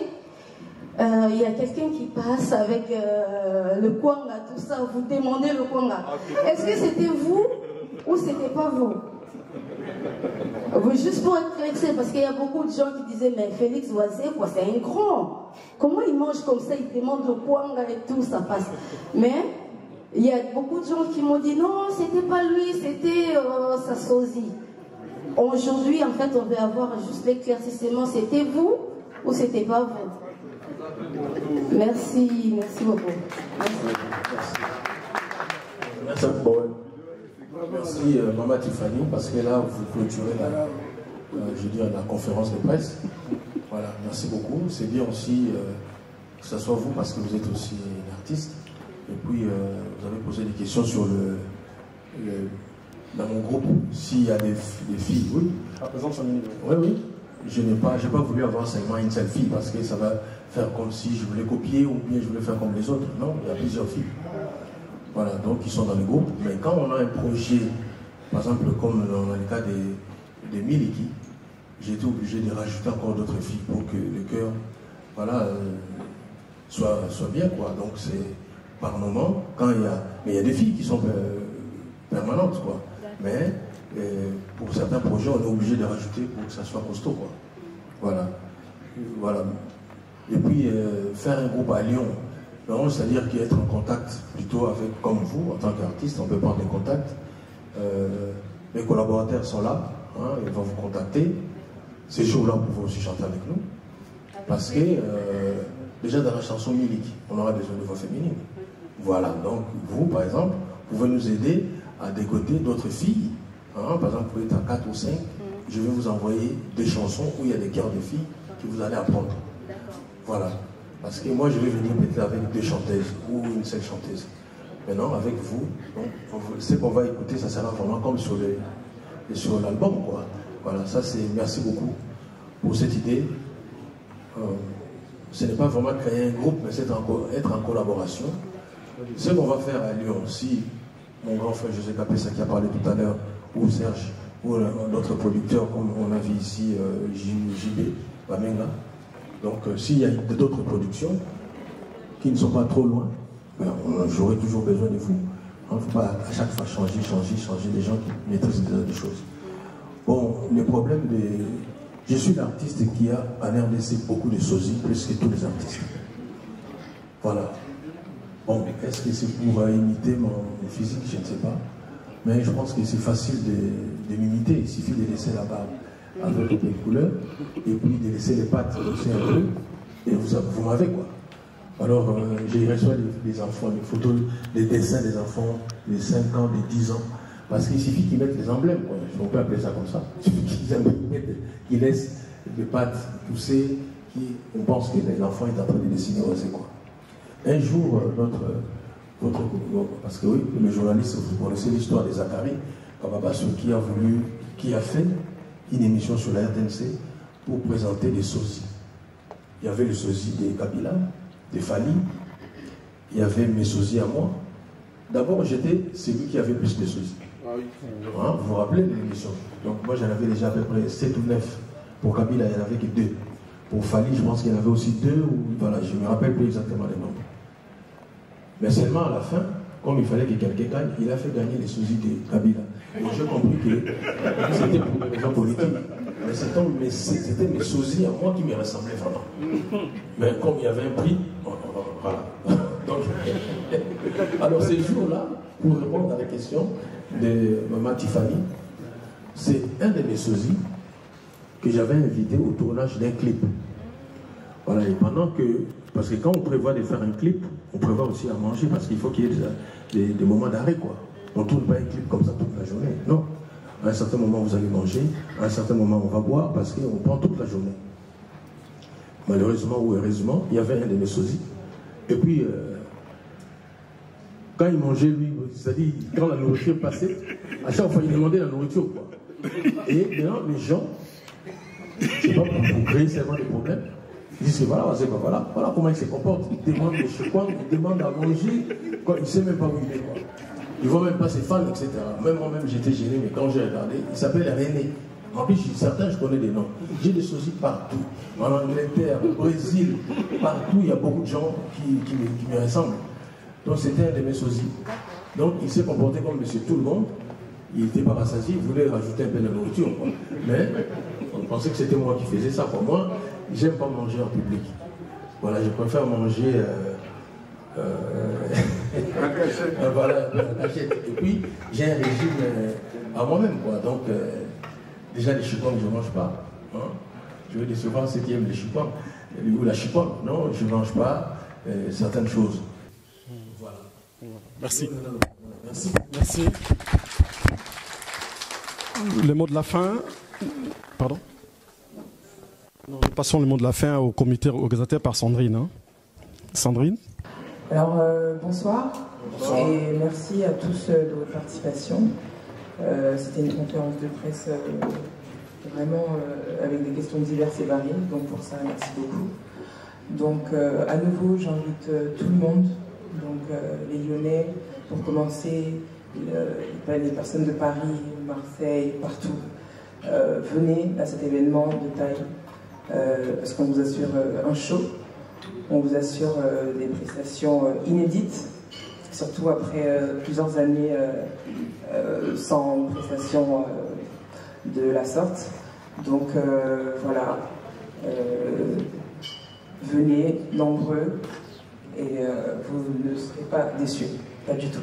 il y a quelqu'un qui passe avec le kwanga, tout ça, vous demandez le kwanga. Est-ce que c'était vous ou c'était pas vous? Juste pour être clair, parce qu'il y a beaucoup de gens qui disaient, mais Félix Oisé, quoi, c'est un grand. Comment il mange comme ça, il demande le kwanga et tout, ça passe. Mais il y a beaucoup de gens qui m'ont dit, non, c'était pas lui, c'était sa sosie. Aujourd'hui, en fait, on veut avoir juste l'éclaircissement, c'était vous ou c'était pas vous? Merci, merci beaucoup. Merci. Merci Maman Tiffany, parce que là vous clôturez la conférence de presse. Voilà, merci beaucoup. C'est bien aussi que ce soit vous, parce que vous êtes aussi une artiste. Et puis vous avez posé des questions sur dans mon groupe, s'il y a des filles. Oui. À présent, son numéro. Oui, oui. Je n'ai pas voulu avoir seulement une seule fille, parce que ça va faire comme si je voulais copier ou bien je voulais faire comme les autres. Non, il y a plusieurs filles. Voilà, donc ils sont dans le groupe. Mais quand on a un projet, par exemple comme dans le cas des Miliki, j'ai été obligé de rajouter encore d'autres filles pour que le cœur, voilà, soit bien, quoi. Donc c'est par moment, quand il y a... Mais il y a des filles qui sont permanentes, quoi. Mais pour certains projets, on est obligé de rajouter pour que ça soit costaud, quoi. Voilà. Voilà. Et puis faire un groupe à Lyon, non, c'est-à-dire qu'être en contact plutôt avec, comme vous, en tant qu'artiste, on peut prendre des contacts. Les collaborateurs sont là, hein, ils vont vous contacter. Ces jours-là, vous pouvez aussi chanter avec nous. Parce que, déjà dans la chanson Miliki, on aura besoin de voix féminines. Voilà, donc vous, par exemple, vous pouvez nous aider à décoder d'autres filles. Hein, par exemple, vous pouvez être à 4 ou 5. Je vais vous envoyer des chansons où il y a des chœurs de filles que vous allez apprendre. Voilà. Parce que moi, je vais venir peut-être avec 2 chanteuses ou une seule chanteuse. Maintenant, avec vous, ce qu'on va écouter, ça sera vraiment comme sur l'album, quoi. Voilà, ça c'est... Merci beaucoup pour cette idée. Ce n'est pas vraiment créer un groupe, mais c'est être en collaboration. Ce qu'on va faire à Lyon, si mon grand frère José Capessa qui a parlé tout à l'heure, ou Serge, ou notre producteur, comme on a vu ici, JB, Bamenga. Donc s'il y a d'autres productions qui ne sont pas trop loin, ben, j'aurai toujours besoin de vous. Il ne faut pas à chaque fois changer des gens qui maîtrisent des choses. Bon, le problème de... Je suis l'artiste qui a en RDC beaucoup de sosies, plus que tous les artistes. Voilà. Bon, est-ce que c'est pour imiter mon physique? Je ne sais pas. Mais je pense que c'est facile de m'imiter. Il suffit de laisser la barbe avec les couleurs, et puis de laisser les pattes aussi un peu, et vous m'avez, quoi. Alors, j'ai reçu des enfants, des photos, des dessins des enfants de 5 ans, de 10 ans, parce qu'il suffit qu'ils mettent les emblèmes, quoi. On peut appeler ça comme ça. Il suffit qu'ils laissent les pattes pousser, on pense que l'enfant est en train de dessiner aussi, quoi. Un jour, parce que oui, le journaliste, vous connaissez l'histoire de Zachary, Kababassou, qui a fait une émission sur la RTNC pour présenter des sosies. Il y avait le sosie de Kabila, de Fali, il y avait mes sosies à moi. D'abord, j'étais celui qui avait plus de sosies. Hein, vous vous rappelez de l'émission? Donc moi, j'en avais déjà à peu près 7 ou 9. Pour Kabila, il n'y en avait que 2. Pour Fali, je pense qu'il y en avait aussi 2, ou voilà, je ne me rappelle plus exactement les nombres. Mais seulement à la fin, comme il fallait que quelqu'un gagne, il a fait gagner les sosies de Kabila. Et j'ai compris que c'était pour des raisons politiques. Mais c'était mes sosies à moi qui me ressemblaient vraiment. Mais comme il y avait un prix, voilà. Donc, alors ces jours-là, pour répondre à la question de Maman Tiffany, c'est un de mes sosies que j'avais invité au tournage d'un clip. Voilà, et pendant que... Parce que quand on prévoit de faire un clip, on prévoit aussi à manger, parce qu'il faut qu'il y ait des moments d'arrêt, quoi. On ne tourne pas un clip comme ça toute la journée, non. À un certain moment, vous allez manger, à un certain moment, on va boire, parce qu'on prend toute la journée. Malheureusement ou heureusement, il y avait un de mes sosies. Et puis, quand il mangeait, lui, c'est-à-dire, quand la nourriture passait, à chaque fois, il demandait la nourriture, quoi. Et maintenant, les gens, C'est pas pour créer seulement des problèmes. Ils disent que voilà comment il se comporte. Il demande des chocolat, il demande à manger, il ne sait même pas où il est. Quoi. Il ne voit même pas ses fans, etc. Même moi-même, j'étais gêné, mais quand j'ai regardé, il s'appelle René. En plus, certains, je connais des noms. J'ai des sosies partout. En Angleterre, au Brésil, partout, il y a beaucoup de gens qui me ressemblent. Donc, c'était un de mes sosies. Donc, il s'est comporté comme monsieur tout le monde. Il n'était pas rassasié, il voulait rajouter un peu de nourriture. Quoi. Mais on pensait que c'était moi qui faisais ça. Pour moi, j'aime pas manger en public. Voilà, je préfère manger voilà, la cachette. Et puis, j'ai un régime à moi-même, quoi. Donc, déjà, les chupons, je ne mange pas. Hein. Je veux décevoir ceux qui aiment les chupons. Ou la chupon, non, je ne mange pas certaines choses. Voilà. Merci. Merci. Le mot de la fin. Pardon. Nous passons le mot de la fin au comité organisateur par Sandrine. Hein. Sandrine. Alors, bonsoir. Et merci à tous de votre participation. C'était une conférence de presse vraiment avec des questions diverses et variées. Donc pour ça, merci beaucoup. Donc à nouveau, j'invite tout le monde, donc les Lyonnais, pour commencer, les personnes de Paris, Marseille, partout. Venez à cet événement de taille, parce qu'on vous assure un show, on vous assure des prestations inédites, surtout après plusieurs années sans prestation de la sorte. Donc voilà, venez nombreux et vous ne serez pas déçus, pas du tout.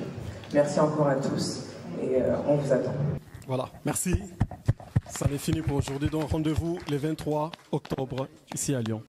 Merci encore à tous et on vous attend. Voilà, merci. Ça est fini pour aujourd'hui. Donc rendez-vous le 23 octobre ici à Lyon.